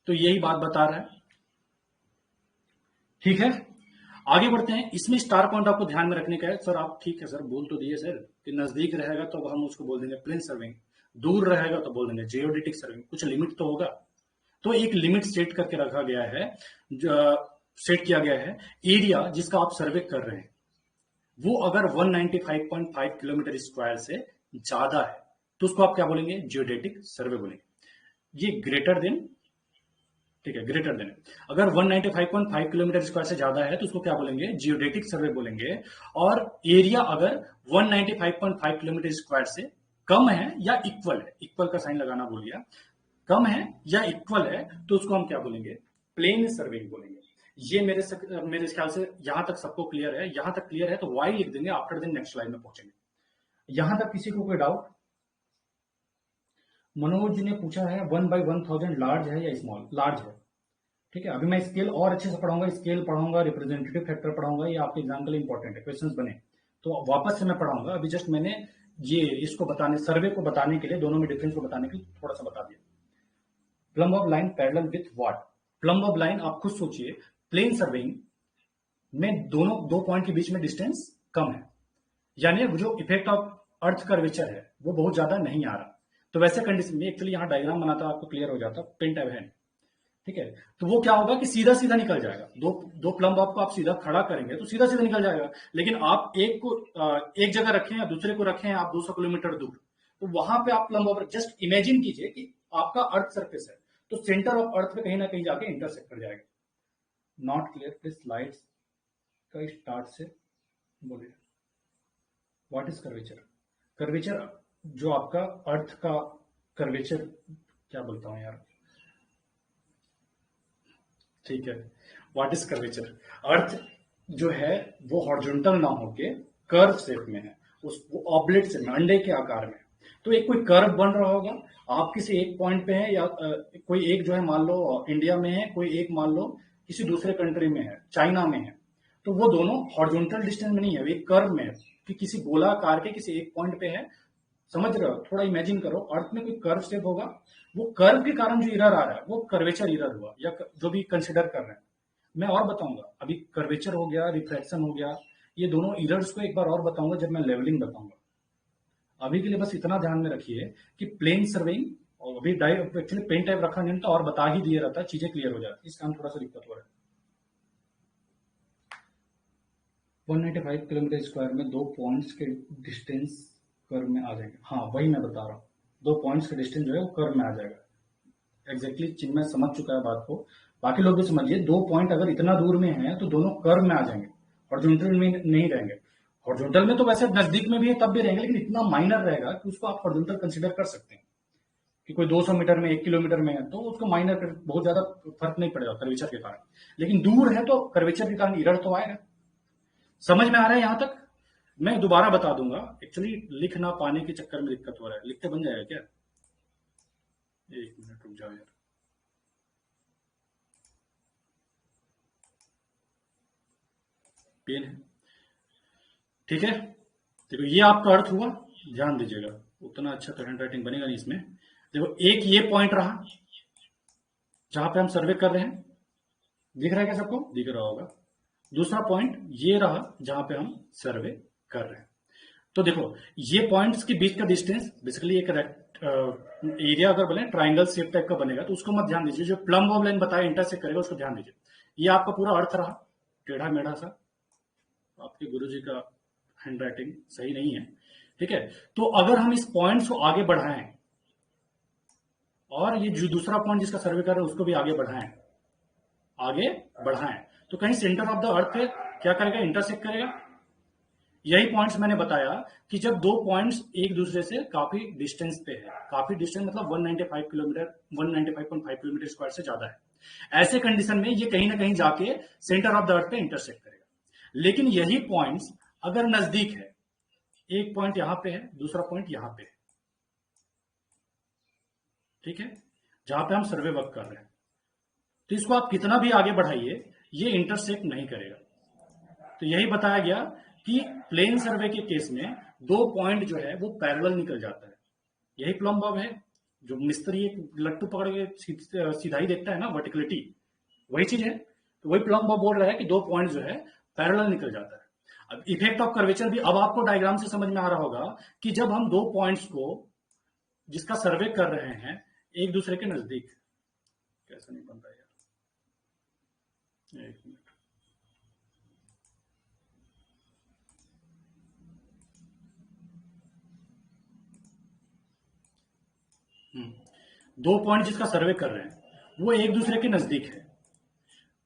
तो यही बात बता रहा है। ठीक है, आगे बढ़ते हैं। इसमें स्टार पॉइंट आपको ध्यान में रखने का है। सर आप ठीक है सर, बोल तो दिए सर कि नजदीक रहेगा तो हम उसको बोल देंगे प्लेन सर्विंग, दूर रहेगा तो बोल देंगे जियोडेटिक सर्विंग। कुछ लिमिट तो होगा, तो एक लिमिट सेट करके रखा गया है, सेट किया गया है। एरिया जिसका आप सर्वे कर रहे हैं वो अगर 195.5 किलोमीटर स्क्वायर से ज्यादा है तो उसको आप क्या बोलेंगे, जियोडेटिक सर्वे बोलेंगे। ये ग्रेटर देन, ठीक है, ग्रेटर देन। अगर 195.5 किलोमीटर स्क्वायर से ज्यादा है तो उसको क्या बोलेंगे, जियोडेटिक सर्वे बोलेंगे। और एरिया अगर 195.5 किलोमीटर स्क्वायर से कम है या इक्वल है, इक्वल का साइन लगाना भूल गया, कम है या इक्वल है तो उसको हम क्या बोलेंगे, प्लेन सर्विंग बोलेंगे। ये मेरे ख्याल से यहां तक सबको क्लियर है। यहां तक क्लियर है तो वाई लिख देंगे, आफ्टर दिन नेक्स्ट स्लाइड में पहुंचेंगे। यहां तक किसी को कोई डाउट? मनोज ने पूछा है 1/1000 लार्ज है या स्मॉल? लार्ज है। ठीक है, अभी मैं स्केल और अच्छे से पढ़ाऊंगा, स्केल पढ़ाऊंगा, रिप्रेजेंटेटिव फैक्टर पढ़ाऊंगा, ये आपके एग्जाम के लिए इंपॉर्टेंट है, क्वेश्चंस बने तो वापस से मैं पढ़ाऊंगा। अभी जस्ट मैंने ये इसको बताने, सर्वे को बताने के लिए, दोनों में डिफरेंस को बताने के लिए थोड़ा सा बता दिया। Plumb of line parallel with what? Plumb of line आप खुद सोचिए, प्लेन सर्वेइंग में दोनों 2 पॉइंट के बीच में डिस्टेंस कम है, यानी जो इफेक्ट ऑफ अर्थ कर्वेचर है वो बहुत ज्यादा नहीं आ रहा। तो वैसे कंडीशन में एक्चुअली यहां डायग्राम बनाता आपको क्लियर हो जाता, पेंट है। ठीक है, तो वो क्या होगा कि सीधा सीधा निकल जाएगा। दो प्लम्ब आपको आप सीधा खड़ा करेंगे तो सीधा सीधा निकल जाएगा। लेकिन आप एक को एक जगह रखें या दूसरे को रखें आप 200 किलोमीटर दूर, तो वहां पे आप प्लम्ब ऑफ, जस्ट इमेजिन कीजिए कि आपका अर्थ सरफेस है तो सेंटर ऑफ अर्थ पे कहीं ना कहीं जाके इंटरसेक्ट कर जाएगा। नॉट क्लियर, प्लीज स्लाइड्स का स्टार्ट से बोलिए। What is curvature? कर्वेचर जो आपका अर्थ का कर्वेचर, क्या बोलता हूं यार, ठीक है, व्हाट इज कर्वेचर? अर्थ जो है वो हॉरिजॉन्टल ना होके कर्व शेप में है, उस ऑब्लेट शेप में, अंडे के आकार में। तो एक कोई कर्व बन रहा होगा, आप किसी एक पॉइंट पे है, या कोई एक जो है मान लो इंडिया में है, कोई एक मान लो किसी दूसरे कंट्री में है, चाइना में है, तो वो दोनों हॉरिजॉन्टल डिस्टेंस में नहीं है, एक कर्व में है कि किसी गोलाकार के किसी एक पॉइंट पे है। समझ रहे हो? थोड़ा इमेजिन करो, अर्थ में कोई कर्व शेप होगा, वो कर्व के कारण जो इरर आ रहा है वो कर्वेचर इरर हुआ, या जो भी कंसिडर कर रहे हैं। मैं और बताऊंगा, अभी कर्वेचर हो गया, रिफ्रैक्शन हो गया, ये दोनों इरर्स को एक बार और बताऊंगा जब मैं लेवलिंग बताऊंगा। अभी के लिए बस इतना ध्यान में रखिए कि प्लेन सर्वेइंग, और अभी एक्चुअली पेन टाइप रखा नहीं तो और बता ही दिया रहता, चीजें क्लियर हो जाती, इस काम थोड़ा सा दिक्कत हो रहा है। 195 किलोमीटर स्क्वायर में 2 पॉइंट्स के डिस्टेंस कर्व में आ जाएगा। हाँ वही मैं बता रहा हूँ, 2 पॉइंट्स का डिस्टेंस जो है वो कर्व में आ जाएगा। एग्जैक्टली चिन्मय समझ चुका है बात को, बाकी लोग भी समझिए। 2 पॉइंट अगर इतना दूर में है तो दोनों कर्व में आ जाएंगे, हॉरिजॉन्टल में नहीं रहेंगे। हॉरिजॉन्टल में तो वैसे नजदीक में भी है तब भी रहेंगे, लेकिन इतना माइनर रहेगा कि उसको आप हॉरिजॉन्टल कंसिडर कर सकते हैं। कि कोई 200 मीटर में 1 किलोमीटर में है तो उसको माइनर, बहुत ज्यादा फर्क नहीं पड़ेगा कर्वेचर के कारण। लेकिन दूर है तो कर्वेचर के कारण इरर तो आएगा। समझ में आ रहा है यहां तक? मैं दोबारा बता दूंगा, एक्चुअली लिख ना पाने के चक्कर में दिक्कत हो रहा है। लिखते बन जाएगा क्या? 1 मिनट रुक जाओ यार। पेन है, ठीक है। देखो ये आपका अर्थ हुआ, ध्यान दीजिएगा, उतना अच्छा तो हैंड राइटिंग बनेगा नहीं इसमें। देखो एक ये पॉइंट रहा जहां पे हम सर्वे कर रहे हैं, दिख रहा है क्या सबको? दिख रहा होगा। दूसरा पॉइंट ये रहा जहां पे हम सर्वे कर रहे हैं। तो देखो ये पॉइंट्स के बीच का डिस्टेंस बेसिकली एक एरिया अगर बने ट्राइंगल शेप टाइप का बनेगा तो उसको मत ध्यान दीजिए, जो प्लम्ब ऑफ लाइन बताया इंटरसेक्ट करेगा उसको ध्यान दीजिए। ये आपका पूरा अर्थ रहा, टेढ़ा मेढ़ा सा, आपके गुरुजी का हैंड राइटिंग सही नहीं है, ठीक है। तो अगर हम इस पॉइंट्स को आगे बढ़ाएं और ये जो दूसरा पॉइंट जिसका सर्वे कर रहे हैं उसको भी आगे बढ़ाएं, तो कहीं सेंटर ऑफ द अर्थ पे क्या करेगा, इंटरसेक्ट करेगा। यही पॉइंट्स मैंने बताया कि जब 2 पॉइंट्स एक दूसरे से काफी डिस्टेंस पे है, काफी डिस्टेंस मतलब 195 किलोमीटर, 195.5 किलोमीटर स्क्वायर से ज्यादा है, ऐसे कंडीशन में ये कहीं ना कहीं जाके सेंटर ऑफ द अर्थ पे इंटरसेक्ट करेगा। लेकिन यही पॉइंट्स अगर नजदीक है, एक पॉइंट यहां पे है, दूसरा पॉइंट यहां पे है, ठीक है, जहां पे हम सर्वे वर्क कर रहे हैं, तो इसको आप कितना भी आगे बढ़ाइए ये इंटरसेक्ट नहीं करेगा। तो यही बताया गया कि प्लेन सर्वे के केस में दो पॉइंट जो है वो पैरेलल निकल जाता है। यही प्लम बॉब है, जो मिस्त्री एक लट्टू पकड़ के सीधा ही देखता है ना, वर्टिकलिटी, वही चीज है। तो वही प्लम बॉब बोल रहा है कि दो पॉइंट जो है पैरेलल निकल जाता है। अब इफेक्ट ऑफ कर्वेचर भी अब आपको डायग्राम से समझ में आ रहा होगा कि जब हम दो पॉइंट्स को जिसका सर्वे कर रहे हैं एक दूसरे के नजदीक, कैसा नहीं बन रहा यार, एक मिनट, दो पॉइंट जिसका सर्वे कर रहे हैं वो एक दूसरे के नजदीक है,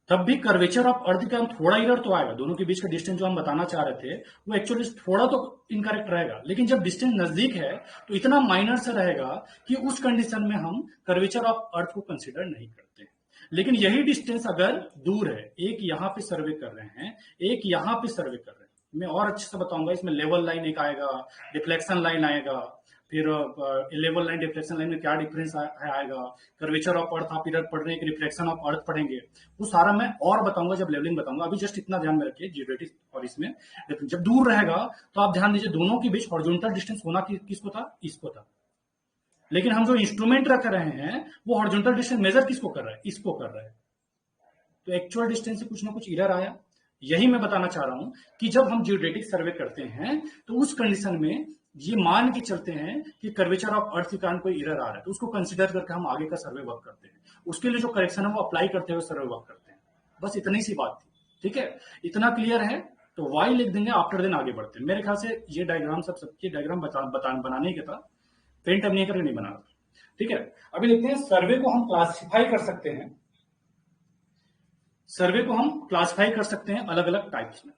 तब भी कर्वेचर ऑफ अर्थ का थोड़ा इरर तो आएगा। दोनों के बीच का डिस्टेंस जो हम बताना चाह रहे थे वो एक्चुअली थोड़ा तो इनकरेक्ट रहेगा, लेकिन जब डिस्टेंस नजदीक है तो इतना माइनर से रहेगा कि उस कंडीशन में हम कर्वेचर ऑफ अर्थ को कंसिडर नहीं करते। लेकिन यही डिस्टेंस अगर दूर है, एक यहां पे सर्वे कर रहे हैं, एक यहां पे सर्वे कर रहे हैं, मैं और अच्छे से बताऊंगा, इसमें लेवल लाइन एक आएगा, डिफ्लेक्शन लाइन आएगा, फिर लेवल लाइन डिफ्लेक्शन लाइन में क्या डिफरेंस आएगा, कर्वेचर ऑफ अर्थ आप इधर पढ़ रहे हैं कि रिफ्लेक्शन ऑफ अर्थ पढ़ेंगे, वो सारा मैं और बताऊंगा जब लेवलिंग बताऊंगा। अभी जस्ट इतना ध्यान में रखिए जियोडेटिक्स और इसमें जब दूर रहेगा तो आप ध्यान दीजिए दोनों के बीच हॉरिजॉन्टल डिस्टेंस होना किसको था, इसको था। लेकिन हम जो इंस्ट्रूमेंट रख रहे हैं वो हॉरिजॉन्टल डिस्टेंस मेजर किसको कर रहा है, इसको कर रहा है। तो एक्चुअल डिस्टेंस से कुछ ना कुछ इरर आया। यही मैं बताना चाह रहा हूं कि जब हम जियोडेटिक सर्वे करते हैं तो उस कंडीशन में ये मान के चलते हैं कि कर्वेचर ऑफ अर्थ के कारण कोई इरर आ रहा है, तो उसको कंसिडर करके हम आगे का सर्वे वर्क करते हैं। उसके लिए जो करेक्शन है वो अप्लाई करते हुए सर्वे वर्क करते हैं। बस इतनी सी बात थी, ठीक है, इतना क्लियर है। तो वाई लिख देंगे, आफ्टर देन आगे बढ़ते हैं। मेरे ख्याल से ये डायग्राम सबके डायग्राम बनाने के था, पेंट अब नहीं करके नहीं बना रहा, ठीक है। अभी देखते हैं सर्वे को हम क्लासिफाई कर सकते हैं, सर्वे को हम क्लासिफाई कर सकते हैं अलग अलग टाइप्स में।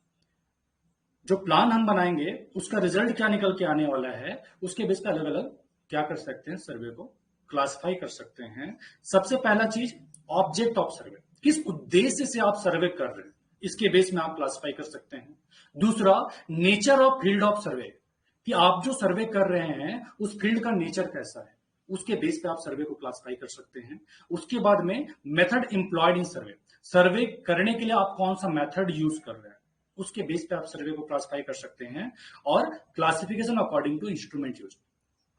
जो प्लान हम बनाएंगे उसका रिजल्ट क्या निकल के आने वाला है उसके बेस पे अलग अलग क्या कर सकते हैं, सर्वे को क्लासिफाई कर सकते हैं। सबसे पहला चीज ऑब्जेक्ट ऑफ सर्वे, किस उद्देश्य से आप सर्वे कर रहे हैं इसके बेस में आप क्लासिफाई कर सकते हैं। दूसरा नेचर ऑफ फील्ड ऑफ सर्वे, कि आप जो सर्वे कर रहे हैं उस फील्ड का नेचर कैसा है, उसके बेस पे आप सर्वे को क्लासिफाई कर सकते हैं। उसके बाद में मेथड इंप्लॉयड इन सर्वे, सर्वे करने के लिए आप कौन सा मेथड यूज कर रहे हैं उसके बेस पे आप सर्वे को क्लासिफाई कर सकते हैं। और classification according to instrument use,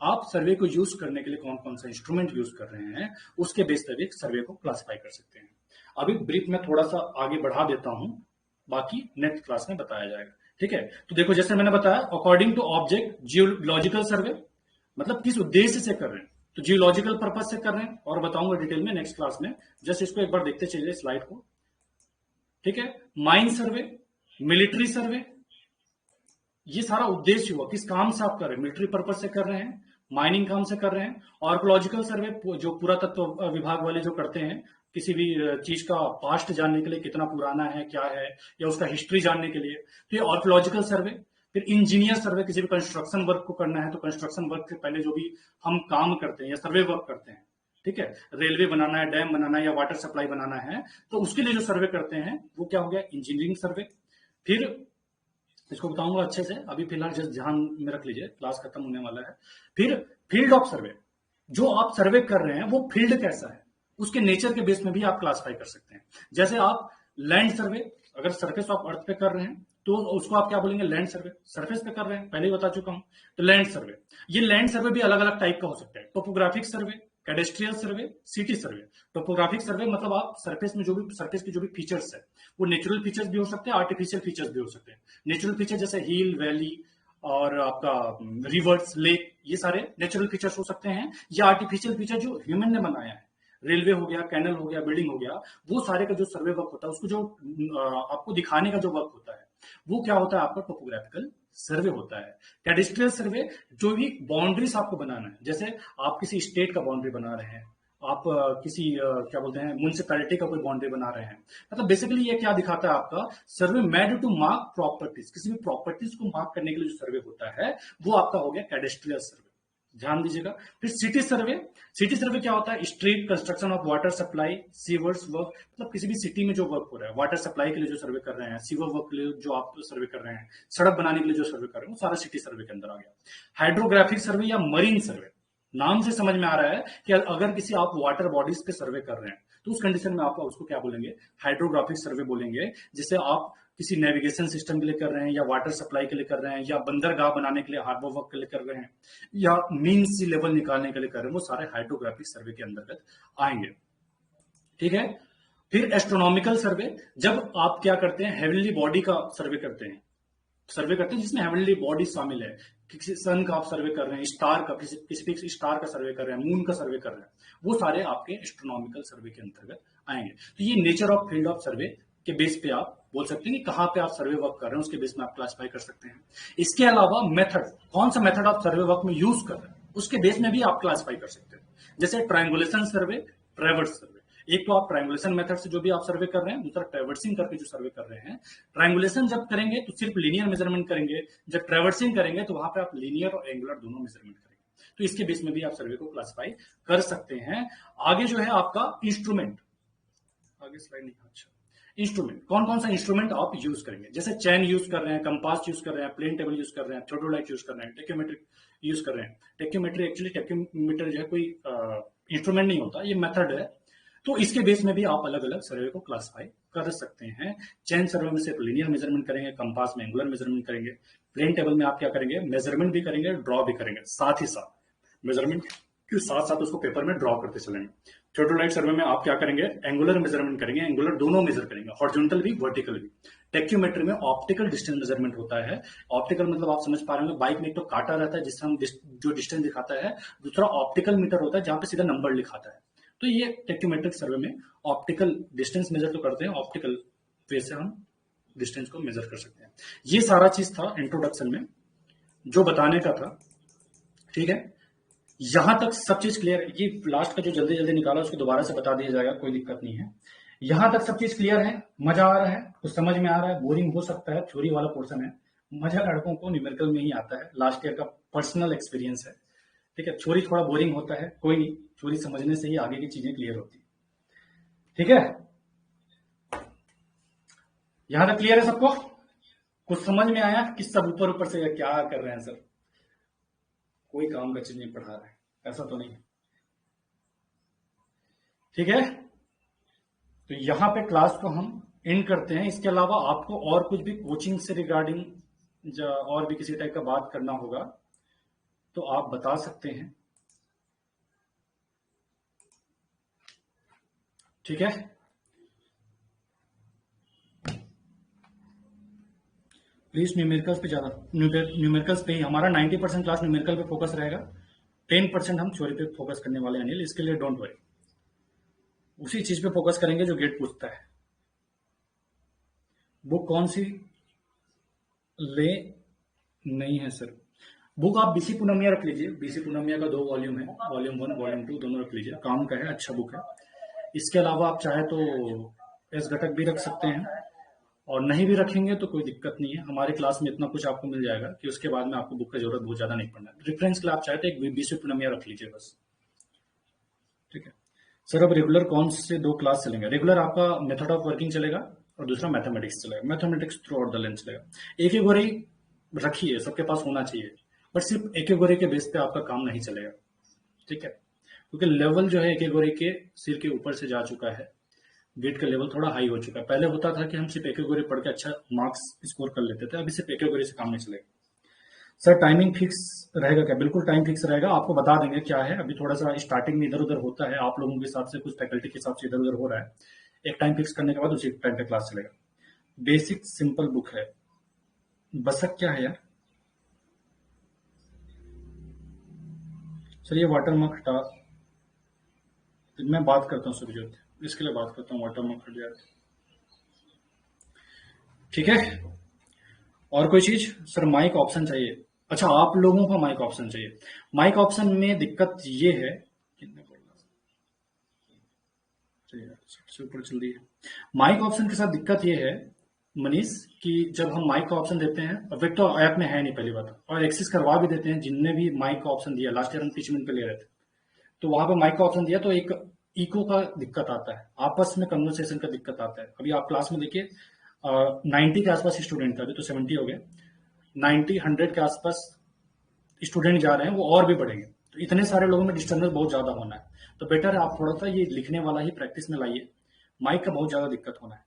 आप सर्वे को यूज करने के लिए कौन कौन सा इंस्ट्रूमेंट यूज कर रहे हैं उसके बेस पे भी सर्वे को क्लासिफाई कर सकते हैं। अभी ब्रीफ में थोड़ा सा आगे बढ़ा देता हूं, बाकी नेक्स्ट क्लास में बताया जाएगा, ठीक है। तो देखो जैसे मैंने बताया अकॉर्डिंग टू ऑब्जेक्ट, जियोलॉजिकल सर्वे मतलब किस उद्देश्य से कर रहे हैं, तो जियोलॉजिकल पर्पज से कर रहे हैं, और बताऊंगा डिटेल में नेक्स्ट क्लास में। जस्ट इसको एक बार देखते चलिए स्लाइड को, ठीक है। माइन सर्वे, मिलिट्री सर्वे, ये सारा उद्देश्य हुआ किस काम से आप कर रहे हैं, मिलिट्री पर्पज से कर रहे हैं, माइनिंग काम से कर रहे हैं। आर्कोलॉजिकल सर्वे जो पुरातत्व विभाग वाले जो करते हैं, किसी भी चीज का पास्ट जानने के लिए कितना पुराना है क्या है, या उसका हिस्ट्री जानने के लिए, तो ये आर्कोलॉजिकल सर्वे। फिर इंजीनियर सर्वे, किसी भी कंस्ट्रक्शन वर्क को करना है तो कंस्ट्रक्शन वर्क से पहले जो भी हम काम करते हैं या सर्वे वर्क करते हैं, ठीक है, रेलवे बनाना है, डैम बनाना है या वाटर सप्लाई बनाना है, तो उसके लिए जो सर्वे करते हैं वो क्या हो गया, इंजीनियरिंग सर्वे। फिर इसको बताऊंगा अच्छे से, अभी फिलहाल जस्ट ध्यान में रख लीजिए, क्लास खत्म होने वाला है। फिर फील्ड ऑफ सर्वे, जो आप सर्वे कर रहे हैं वो फील्ड कैसा है उसके नेचर के बेस में भी आप क्लासिफाई कर सकते हैं। जैसे आप लैंड सर्वे, अगर सरफेस ऑफ अर्थ पे कर रहे हैं तो उसको आप क्या बोलेंगे, लैंड सर्वे। सरफेस पे कर रहे हैं, पहले ही बता चुका हूं, तो लैंड सर्वे। ये लैंड सर्वे भी अलग अलग टाइप का हो सकता है, टोपोग्राफिक सर्वे, कैडेस्ट्रियल सर्वे, सिटी सर्वे। टोपोग्राफिक सर्वे मतलब आप सरफेस में जो भी सरफेस के जो भी फीचर्स है वो नेचुरल फीचर्स भी हो सकते हैं, आर्टिफिशियल फीचर्स भी हो सकते हैं। नेचुरल फीचर जैसे हिल, वैली और आपका रिवर्स, लेक, ये सारे नेचुरल फीचर्स हो सकते हैं। या आर्टिफिशियल फीचर जो ह्यूमन ने बनाया है, रेलवे हो गया, कैनल हो गया, बिल्डिंग हो गया, वो सारे का जो सर्वे वर्क होता है, उसको जो आपको दिखाने का जो वर्क होता है वो क्या होता है, आपका टोपोग्राफिकल सर्वे होता है। कैडेस्ट्रियल सर्वे जो भी बाउंड्रीज आपको बनाना है, जैसे आप किसी स्टेट का बाउंड्री बना रहे हैं, आप किसी क्या बोलते हैं म्युनिसिपैलिटी का कोई बाउंड्री बना रहे हैं, मतलब बेसिकली ये क्या दिखाता है, आपका सर्वे मेड टू मार्क प्रॉपर्टीज, किसी भी प्रॉपर्टीज को मार्क करने के लिए जो सर्वे होता है वो आपका हो गया कैडेस्ट्रियल सर्वे। ध्यान दीजिएगा। फिर सिटी सर्वे, सिटी सर्वे क्या होता है? Street construction of water supply, sewers work, मतलब किसी भी सिटी में जो वर्क हो रहा है, वाटर सप्लाई के लिए जो सर्वे कर रहे हैं, सीवर वर्क के लिए जो आप सर्वे कर रहे हैं, सड़क बनाने के लिए जो सर्वे कर रहे हैं, वो सारा सिटी सर्वे के अंदर आ गया। हाइड्रोग्राफिक सर्वे या मरीन सर्वे, नाम से समझ में आ रहा है कि अगर किसी आप वाटर बॉडीज पे सर्वे कर रहे हैं तो उस कंडीशन में आप उसको क्या बोलेंगे? हाइड्रोग्राफिक सर्वे बोलेंगे। जिसे आप किसी नेविगेशन सिस्टम के लिए कर रहे हैं, या वाटर सप्लाई के लिए कर रहे हैं, या बंदरगाह बनाने के लिए, हार्बर वर्क के लिए कर रहे हैं, या मीन सी लेवल निकालने के लिए कर रहे हैं, वो सारे हाइड्रोग्राफिक सर्वे के अंतर्गत आएंगे। ठीक है। फिर एस्ट्रोनॉमिकल सर्वे, जब आप क्या करते हैं? हेवनली बॉडी का सर्वे करते हैं, जिसमें हेवनली बॉडी शामिल है। किसी सन का आप सर्वे कर रहे हैं, स्टार का, किसी स्टार का सर्वे कर रहे हैं, मून का सर्वे कर रहे हैं, वो सारे आपके एस्ट्रोनॉमिकल सर्वे के अंतर्गत आएंगे। तो ये नेचर ऑफ फील्ड ऑफ सर्वे के बेस पे आप बोल सकते हैं कि कहां पे आप सर्वे वर्क कर रहे हैं, उसके बेस में आप क्लासिफाई कर सकते हैं। इसके अलावा मेथड, कौन सा मेथड आप सर्वे वर्क में यूज कर रहे हैं, उसके बेस में भी आप क्लासिफाई कर सकते हैं। जैसे ट्रायंगुलेशन सर्वे, ट्रैवर्स सर्वे। एक तो आप ट्रायंगुलेशन मेथड से जो भी आप सर्वे कर रहे हैं, दूसरा ट्रैवर्सिंग करके जो सर्वे कर रहे हैं। ट्रायंगुलेशन जब करेंगे तो सिर्फ लीनियर मेजरमेंट करेंगे, जब ट्रैवर्सिंग करेंगे तो वहां पे आप लीनियर और एंगुलर दोनों मेजरमेंट करेंगे। तो इसके बेस में भी आप सर्वे को क्लासिफाई कर सकते हैं। आगे जो है आपका इंस्ट्रूमेंट, आगे स्लाइड नहीं, अच्छा, इंस्ट्रूमेंट, कौन कौन सा इंस्ट्रूमेंट आप यूज करेंगे? जैसे चैन यूज कर रहे हैं, कंपास यूज कर रहे हैं, प्लेन टेबल यूज कर रहे हैं, थ्योडोलाइट यूज कर रहे हैं, टेक्योमेट्रिक यूज कर रहे हैं। टेक्योमेट्री, एक्चुअली टेक्योमीटर जो है कोई इंस्ट्रूमेंट नहीं होता, ये मेथड है। तो इसके बेस में भी आप अलग अलग सर्वे को क्लासिफाई कर सकते हैं। चैन सर्वे में सिर्फ लीनियर मेजरमेंट करेंगे, कंपास में एंगुलर मेजरमेंट करेंगे, प्लेन टेबल में आप क्या करेंगे? मेजरमेंट भी करेंगे, ड्रॉ भी करेंगे, साथ ही साथ मेजरमेंट के साथ साथ उसको पेपर में ड्रॉ करते चलेंगे। थ्योडोलाइट सर्वे में आप क्या करेंगे? एंगुलर मेजरमेंट करेंगे, एंगुलर दोनों मेजर करेंगे, हॉरिजॉन्टल भी वर्टिकल भी। टेक्योमेट्री में ऑप्टिकल डिस्टेंस मेजरमेंट होता है। ऑप्टिकल मतलब आप समझ पा रहे होंगे, बाइक में एक तो कांटा रहता है जिससे हम जो डिस्टेंस दिखाता है, दूसरा ऑप्टिकल मीटर होता है जहां पे सीधा नंबर लिखाता है। तो ये टेक्योमेट्रिक सर्वे में ऑप्टिकल डिस्टेंस मेजर तो करते हैं, ऑप्टिकल वे से हम डिस्टेंस को मेजर कर सकते हैं। ये सारा चीज था इंट्रोडक्शन में जो बताने का था। ठीक है, यहां तक सब चीज क्लियर है। ये लास्ट का जो जल्दी जल्दी निकाला उसको दोबारा से बता दिया जाएगा, कोई दिक्कत नहीं है। यहां तक सब चीज क्लियर है, मजा आ रहा है, कुछ समझ में आ रहा है, बोरिंग हो सकता है, थ्योरी वाला पोर्शन है। मजा लड़कों को न्यूमेरिकल में ही आता है, लास्ट ईयर का पर्सनल एक्सपीरियंस है। ठीक है, थ्योरी थोड़ा बोरिंग होता है, कोई नहीं, थ्योरी समझने से ही आगे की चीजें क्लियर होती है। ठीक है, यहां तक क्लियर है सबको? कुछ समझ में आया कि सब ऊपर ऊपर से क्या कर रहे हैं सर, कोई काम का चीज नहीं पढ़ा रहे हैं, ऐसा तो नहीं? ठीक है, तो यहां पे क्लास को हम एंड करते हैं। इसके अलावा आपको और कुछ भी कोचिंग से रिगार्डिंग और भी किसी टाइप का बात करना होगा तो आप बता सकते हैं। ठीक है, प्लीज न्यूमेरिकल्स पे ज्यादा, न्यूमेरिकल्स पे ही हमारा 90% क्लास न्यूमेरिकल पे फोकस रहेगा, 10% हम थ्योरी पे फोकस करने वाले हैं अनिल, इसके लिए डोंट वरी। उसी चीज पे फोकस करेंगे जो गेट पूछता है। बुक कौन सी ले? नहीं है सर, बुक आप बीसी पूनमिया रख लीजिए, बीसी पूनमिया का 2 वॉल्यूम है, वॉल्यूम 1 वॉल्यूम 2 दोनों रख लीजिए, काम का है, अच्छा बुक है। इसके अलावा आप चाहे तो एस घटक भी रख सकते हैं, और नहीं भी रखेंगे तो कोई दिक्कत नहीं है, हमारे क्लास में इतना कुछ आपको मिल जाएगा कि उसके बाद में आपको बुक की जरूरत बहुत ज्यादा नहीं पड़ना। रेफरेंस के लिए आप चाहे तो एक बीसी पूनमिया रख लीजिए बस। ठीक है सर, अब रेगुलर कौन से 2 क्लास चलेंगे? रेगुलर आपका मेथड ऑफ वर्किंग चलेगा और दूसरा मैथमेटिक्स चलेगा। Mathematics through out the length चलेगा। एक एक गोरी रखिए, सबके पास होना चाहिए, बट सिर्फ एक एक गोरे के बेस पे आपका काम नहीं चलेगा। ठीक है, क्योंकि लेवल जो है एक एक गोरे के सिर के ऊपर से जा चुका है, गेट का लेवल थोड़ा हाई हो चुका है। पहले होता था कि हम सिर्फ एक एक गोरे पढ़ के अच्छा मार्क्स स्कोर कर लेते थे, अभी सिर्फ एक एक गोरे से काम नहीं चलेगा। सर टाइमिंग फिक्स रहेगा क्या? बिल्कुल टाइम फिक्स रहेगा, आपको बता देंगे क्या है। अभी थोड़ा सा स्टार्टिंग में इधर उधर होता है, आप लोगों के हिसाब से, कुछ फैकल्टी के हिसाब से इधर उधर हो रहा है। एक टाइम फिक्स करने के बाद उसी टाइम पे क्लास चलेगा। बेसिक सिंपल बुक है। बसक क्या है यार? सर ये वाटर मार्क हटा, मैं बात करता हूँ सुरजीत, इसके लिए बात करता हूँ, वाटर मार्क हट जाए। ठीक है, और कोई चीज? सर माइक ऑप्शन चाहिए। अच्छा, आप लोगों को माइक ऑप्शन चाहिए। माइक ऑप्शन में दिक्कत ये है, कितने बोलना सबसे ऊपर चल रही है। माइक ऑप्शन के साथ दिक्कत ये है मनीष, कि जब हम माइक का ऑप्शन देते हैं, अब एक तो ऐप में है नहीं पहली बात, और एक्सेस करवा भी देते हैं जिनने भी माइक का ऑप्शन दिया, लास्ट ईयर हम टीचमेंट पे ले रहे थे, तो वहां पे माइक का ऑप्शन दिया तो एक इको का दिक्कत आता है, आपस में कन्वर्सेशन का दिक्कत आता है। अभी आप क्लास में देखिए 90 के आसपास स्टूडेंट था, अभी तो 70 हो गए, 90 100 के आसपास स्टूडेंट जा रहे हैं, वो और भी बढ़ेंगे, तो इतने सारे लोगों में डिस्टर्बेंस बहुत ज्यादा होना है। तो बेटर है आप थोड़ा सा ये लिखने वाला ही प्रैक्टिस में लाइए, माइक का बहुत ज्यादा दिक्कत होना है।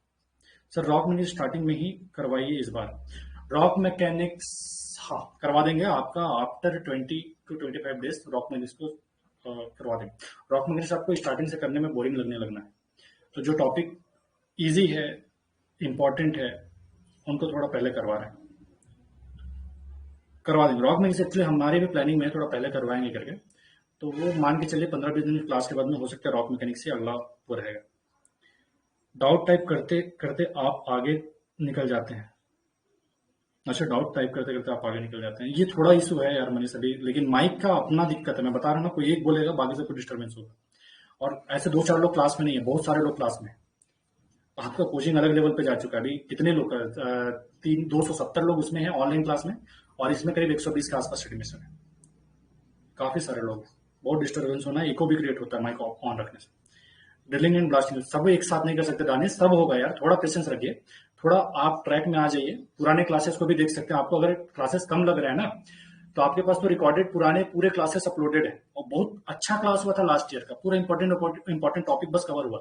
सर रॉक मैकेनिक्स स्टार्टिंग में ही करवाइए इस बार। रॉक मैकेनिक्स हाँ करवा देंगे आपका, after 20 to 25 days rock mechanics को करवा देंगे। रॉक मैकेनिक्स आपको स्टार्टिंग से करने में बोरिंग लगने लगना है, तो जो टॉपिक इजी है, इंपॉर्टेंट है, उनको थोड़ा पहले करवा देंगे। रॉक मैकेनिक्स एक्चुअली हमारी भी प्लानिंग में है, थोड़ा पहले करवाएंगे करके, तो वो मान के चलिए 15-20 दिन क्लास के बाद में हो सकता है रॉक मैकेनिक्स से अगला वो रहेगा। डाउट टाइप करते करते आप आगे निकल जाते हैं। अच्छा, डाउट टाइप करते करते आप आगे निकल जाते हैं, ये थोड़ा इशू है यार मनीष अभी, लेकिन माइक का अपना दिक्कत है, मैं बता रहा हूँ ना, कोई एक बोलेगा बाकी से कोई डिस्टर्बेंस होगा, और ऐसे 2-4 लोग क्लास में नहीं है, बहुत सारे लोग क्लास में हैं। आपका कोचिंग अलग लेवल पे जा चुका है, अभी कितने लोग का 270 लोग उसमें हैं ऑनलाइन क्लास में, और इसमें करीब 120 के आसपास एडमिशन है, काफी सारे लोग हैं। बहुत डिस्टर्बेंस होना है, इको भी क्रिएट होता है माइक ऑन रखने से। ड्रिलिंग एंड ब्लास्टिंग सब एक साथ नहीं कर सकते दानिश, सब होगा यार, थोड़ा पेशेंस रखिए, थोड़ा आप ट्रैक में आ जाइए। पुराने क्लासेस को भी देख सकते हैं, आपको अगर क्लासेस कम लग रहा है ना, तो आपके पास तो रिकॉर्डेड पुराने पूरे क्लासेस अपलोडेड है, और बहुत अच्छा क्लास हुआ था लास्ट ईयर का, पूरा इंपॉर्टेंट टॉपिक बस कवर हुआ।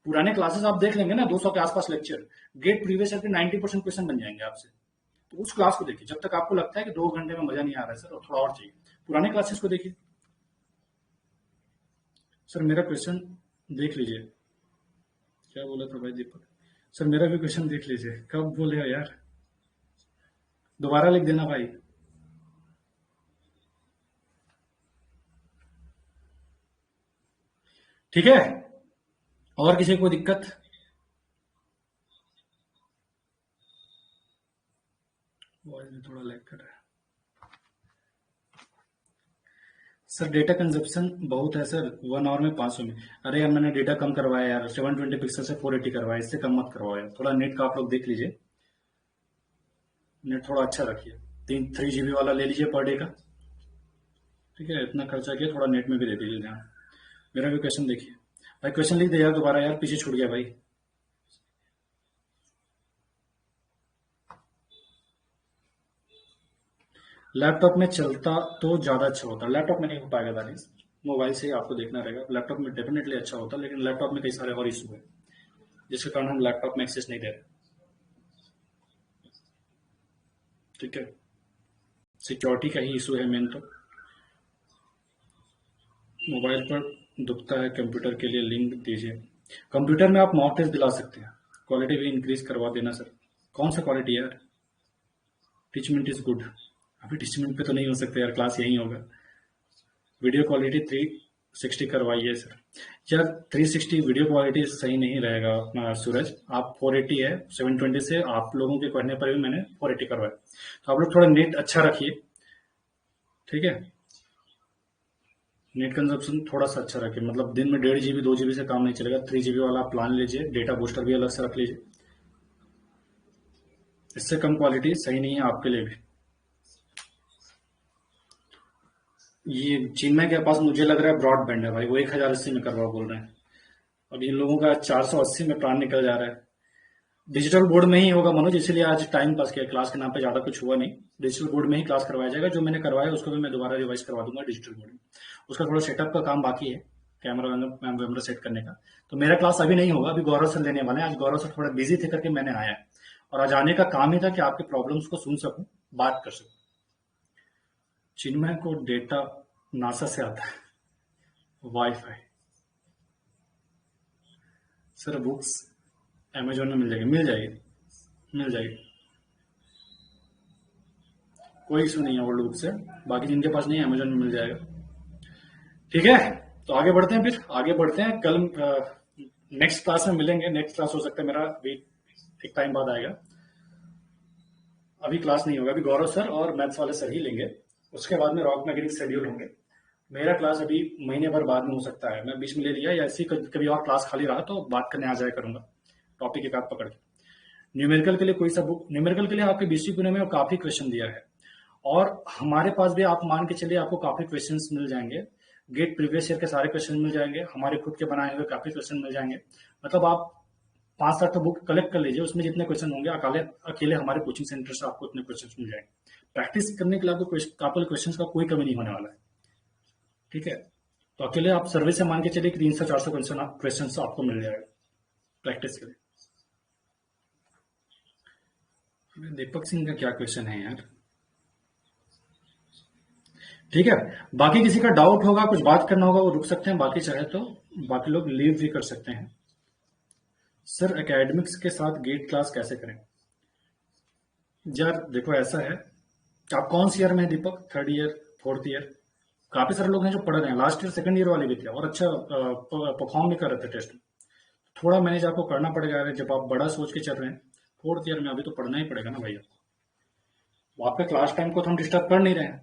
पुराने क्लासेस आप देख लेंगे ना, 200 के आसपास लेक्चर, गेट प्रीवियस ईयर के 90% क्वेश्चन बन जाएंगे आपसे। तो उस क्लास को देखिए, जब तक आपको लगता है कि 2 घंटे में मजा नहीं आ रहा है सर, और थोड़ा और चाहिए, पुराने क्लासेस को देखिए। सर मेरा क्वेश्चन देख लीजिए, क्या बोला था भाई दीपक? सर मेरा भी क्वेश्चन देख लीजिए, कब बोले हो यार, दोबारा लिख देना भाई। ठीक है, और किसी को दिक्कत? वॉइस में थोड़ा लैग कर रहा है सर, डेटा कंजप्शन बहुत है सर, 1 आवर में 500 में। अरे यार मैंने डेटा कम करवाया यार, 720 पिक्सल से 480 करवाया, इससे कम मत करवाओ यार, थोड़ा नेट का आप लोग देख लीजिए, नेट थोड़ा अच्छा रखिए, 3 GB वाला ले लीजिए पर डे का, ठीक है, इतना खर्चा किया, थोड़ा नेट में भी दे दीजिए ध्यान। मेरा भी क्वेश्चन देखिए भाई, क्वेश्चन लिख दे यार दोबारा, यार पीछे छूट गया भाई। लैपटॉप में चलता तो ज्यादा अच्छा होता, लैपटॉप में नहीं हो पाएगा दानिश, मोबाइल से ही आपको देखना रहेगा। लैपटॉप में डेफिनेटली अच्छा होता, लेकिन लैपटॉप में कई सारे और इशू है, जिसके कारण हम लैपटॉप में एक्सेस नहीं दे रहे। ठीक है, सिक्योरिटी का ही इशू है मेन, तो मोबाइल पर दुखता है, कंप्यूटर के लिए लिंक दीजिए। कंप्यूटर में आप मॉक टेस्ट दिला सकते हैं, क्वालिटी भी इंक्रीज करवा देना सर। कौन सा क्वालिटी यार? टीचमेंट इज गुड, अभी टीचमेंट पे तो नहीं हो सकता यार, क्लास यही होगा। वीडियो क्वालिटी 360 करवाइए सर। यार 360 वीडियो क्वालिटी सही नहीं रहेगा सूरज, आप 480 है, 720 से आप लोगों के कहने पर भी मैंने 480 करवाया, तो आप लोग थोड़ा नेट अच्छा रखिए, ठीक है, नेट कंजप्शन थोड़ा सा अच्छा रखिए, मतलब दिन में 1.5 GB 2 GB से काम नहीं चलेगा, 3 GB वाला आप प्लान लीजिए, डेटा बूस्टर भी अलग से रख लीजिए, इससे कम क्वालिटी सही नहीं है आपके लिए भी। ये चिन्मय के पास मुझे लग रहा है ब्रॉडबैंड है भाई, वो 1080 में करवा बोल रहे हैं, अब इन लोगों का 480 में प्लान निकल जा रहा है। डिजिटल बोर्ड में ही होगा मनोज, इसीलिए आज टाइम पास किया, क्लास के नाम पे ज्यादा कुछ हुआ नहीं, डिजिटल बोर्ड में ही क्लास करवाया जाएगा, जो मैंने करवाया उसको भी मैं दोबारा रिवाइज करवा दूंगा डिजिटल बोर्ड में। उसका थोड़ा सेटअप का काम बाकी है, कैमरा वैमरा सेट करने का, तो मेरा क्लास अभी नहीं होगा, अभी गौरव सर लेने वाले हैं, आज गौरव सर थोड़ा बिजी थे करके मैंने आया है, और आज आने का काम ही था कि आपके प्रॉब्लम्स को सुन सकूं, बात कर सकूं। चिन्मय को डेटा नासा से आता है, वाईफाई। सर बुक्स अमेजोन में मिल जाएगी, मिल जाएगी, कोई इशू नहीं है ओल्ड बुक से, बाकी जिनके पास नहीं है अमेजोन में मिल जाएगा। ठीक है, तो आगे बढ़ते हैं, फिर आगे बढ़ते हैं, कल नेक्स्ट क्लास में मिलेंगे, नेक्स्ट क्लास हो सकता है मेरा भी एक टाइम बाद आएगा, अभी क्लास नहीं होगा, अभी गौरव सर और मैथ्स वाले सर ही लेंगे, उसके बाद में रॉक मैकेनिक्स शेड्यूल होंगे। मेरा क्लास अभी महीने भर बाद में हो सकता है, मैं बीच में ले लिया, या ऐसी कभी और क्लास खाली रहा तो बात करने आ जाया करूंगा, टॉपिक एक आध पकड़ के। न्यूमेरिकल के लिए कोई सा बुक, न्यूमेरिकल के लिए आपके बीसी पुणे में काफी क्वेश्चन दिया है, और हमारे पास भी आप मान के चलिए आपको काफी क्वेश्चंस मिल जाएंगे, गेट प्रीवियस ईयर के सारे क्वेश्चन मिल जाएंगे, हमारे खुद के बनाए हुए काफी क्वेश्चन मिल जाएंगे। मतलब आप 5-7 बुक कलेक्ट कर लीजिए, उसमें जितने क्वेश्चन होंगे अकेले अकेले हमारे कोचिंग सेंटर से आपको उतने क्वेश्चन मिल जाएंगे। प्रैक्टिस करने के लिए आपको क्वेश्चन का कोई कमी नहीं होने वाला है, ठीक है। तो अकेले आप सर्वे से मान के चलिए 300-400 क्वेश्चन आपको मिल जाएगा प्रैक्टिस के लिए। दीपक सिंह का क्या क्वेश्चन है यार, ठीक है। बाकी किसी का डाउट होगा, कुछ बात करना होगा, वो रुक सकते हैं, बाकी चाहे तो बाकी लोग लीव भी कर सकते हैं। सर एकेडमिक्स के साथ गेट क्लास कैसे करें? यार देखो ऐसा है, आप कौन सी ईयर में है दीपक, 3rd ईयर 4th ईयर? काफी सारे लोग हैं जो पढ़ रहे हैं, लास्ट ईयर 2nd ईयर वाले भी थे और अच्छा परफॉर्म भी कर रहे थे टेस्ट में। थोड़ा मैनेज आपको करना पड़ेगा, जब आप बड़ा सोच के चल रहे हैं 4th ईयर में, अभी तो पढ़ना ही पड़ेगा ना भाई आपको। आपके क्लास टाइम को तो हम डिस्टर्ब कर नहीं रहे हैं,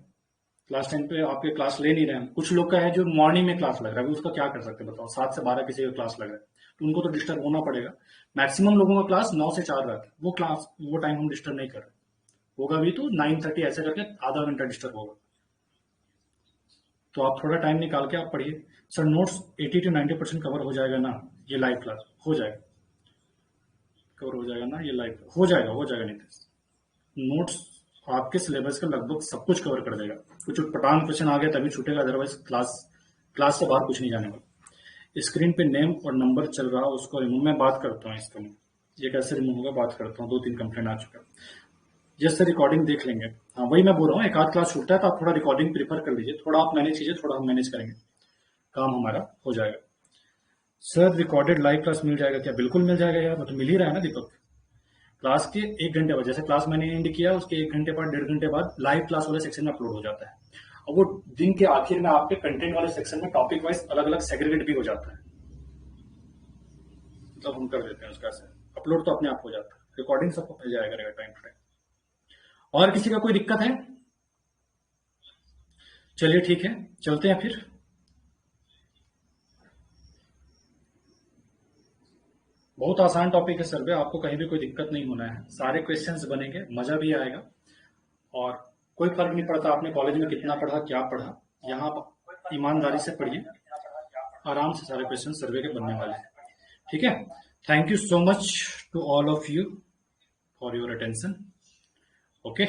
क्लास टाइम पे आपके क्लास ले नहीं रहे हैं। कुछ लोग का है जो मॉर्निंग में क्लास लग रहा है, उसका क्या कर सकते हैं बताओ, 7 से 12 किसी का क्लास लग रहा है, तो उनको तो डिस्टर्ब होना पड़ेगा। मैक्सिमम लोगों का क्लास 9 से 4 रहता है, वो टाइम हम डिस्टर्ब नहीं कर रहे, होगा भी तो 9:30 ऐसे करके आधा घंटा डिस्टर्ब होगा। तो आप थोड़ा टाइम निकाल के आप पढ़िए। सर नोट्स 80 to 90% कवर हो जाएगा ना, ये लाइव क्लास हो जाएगा, कवर हो जाएगा ना, ये लाइव हो जाएगा नहीं, नोट्स आपके सिलेबस का लगभग सब कुछ कवर कर देगा। कुछ उटपटांग क्वेश्चन आ गया तभी छूटेगा, अदरवाइज क्लास से बाहर कुछ नहीं जाने वाला। स्क्रीन पे नेम और नंबर चल रहा है, उसको रिमूव, मैं बात करता हूँ इसका, ये कैसे रिमूव होगा बात करता हूँ, 2-3 कंप्लेंट आ चुका है। जैसे रिकॉर्डिंग देख लेंगे, हाँ वही मैं बोल रहा हूँ, एक आध क्लास छूटता है तो आप थोड़ा रिकॉर्डिंग प्रीफर कर लीजिए, थोड़ा आप मैनेज कीजिए, थोड़ा हम मैनेज करेंगे, काम हमारा हो जाएगा। सर रिकॉर्डेड लाइव क्लास मिल जाएगा क्या? बिल्कुल मिल जाएगा यार, वो तो मिल ही रहा है ना दीपक। क्लास के 1 घंटे बाद, जैसे क्लास मैंने एंड किया उसके 1 घंटे बाद 1.5 घंटे बाद लाइव क्लास वाले सेक्शन में अपलोड हो जाता है, और वो दिन के आखिर में आपके कंटेंट वाले सेक्शन में टॉपिक वाइज अलग अलग सेग्रीगेट भी हो जाता है, मतलब हम कर देते हैं उसका से अपलोड, तो अपने आप हो जाता है, रिकॉर्डिंग सबको मिल जाएगा टाइम टू टाइम। और किसी का कोई दिक्कत है? चलिए ठीक है, चलते हैं फिर। बहुत आसान टॉपिक है सर्वे, आपको कहीं भी कोई दिक्कत नहीं होना है, सारे क्वेश्चंस बनेंगे, मजा भी आएगा, और कोई फर्क नहीं पड़ता आपने कॉलेज में कितना पढ़ा क्या पढ़ा, यहाँ आप ईमानदारी से पढ़िए, आराम से सारे क्वेश्चन सर्वे के बनने वाले हैं, ठीक है। Thank you so much to all of you for your attention, okay.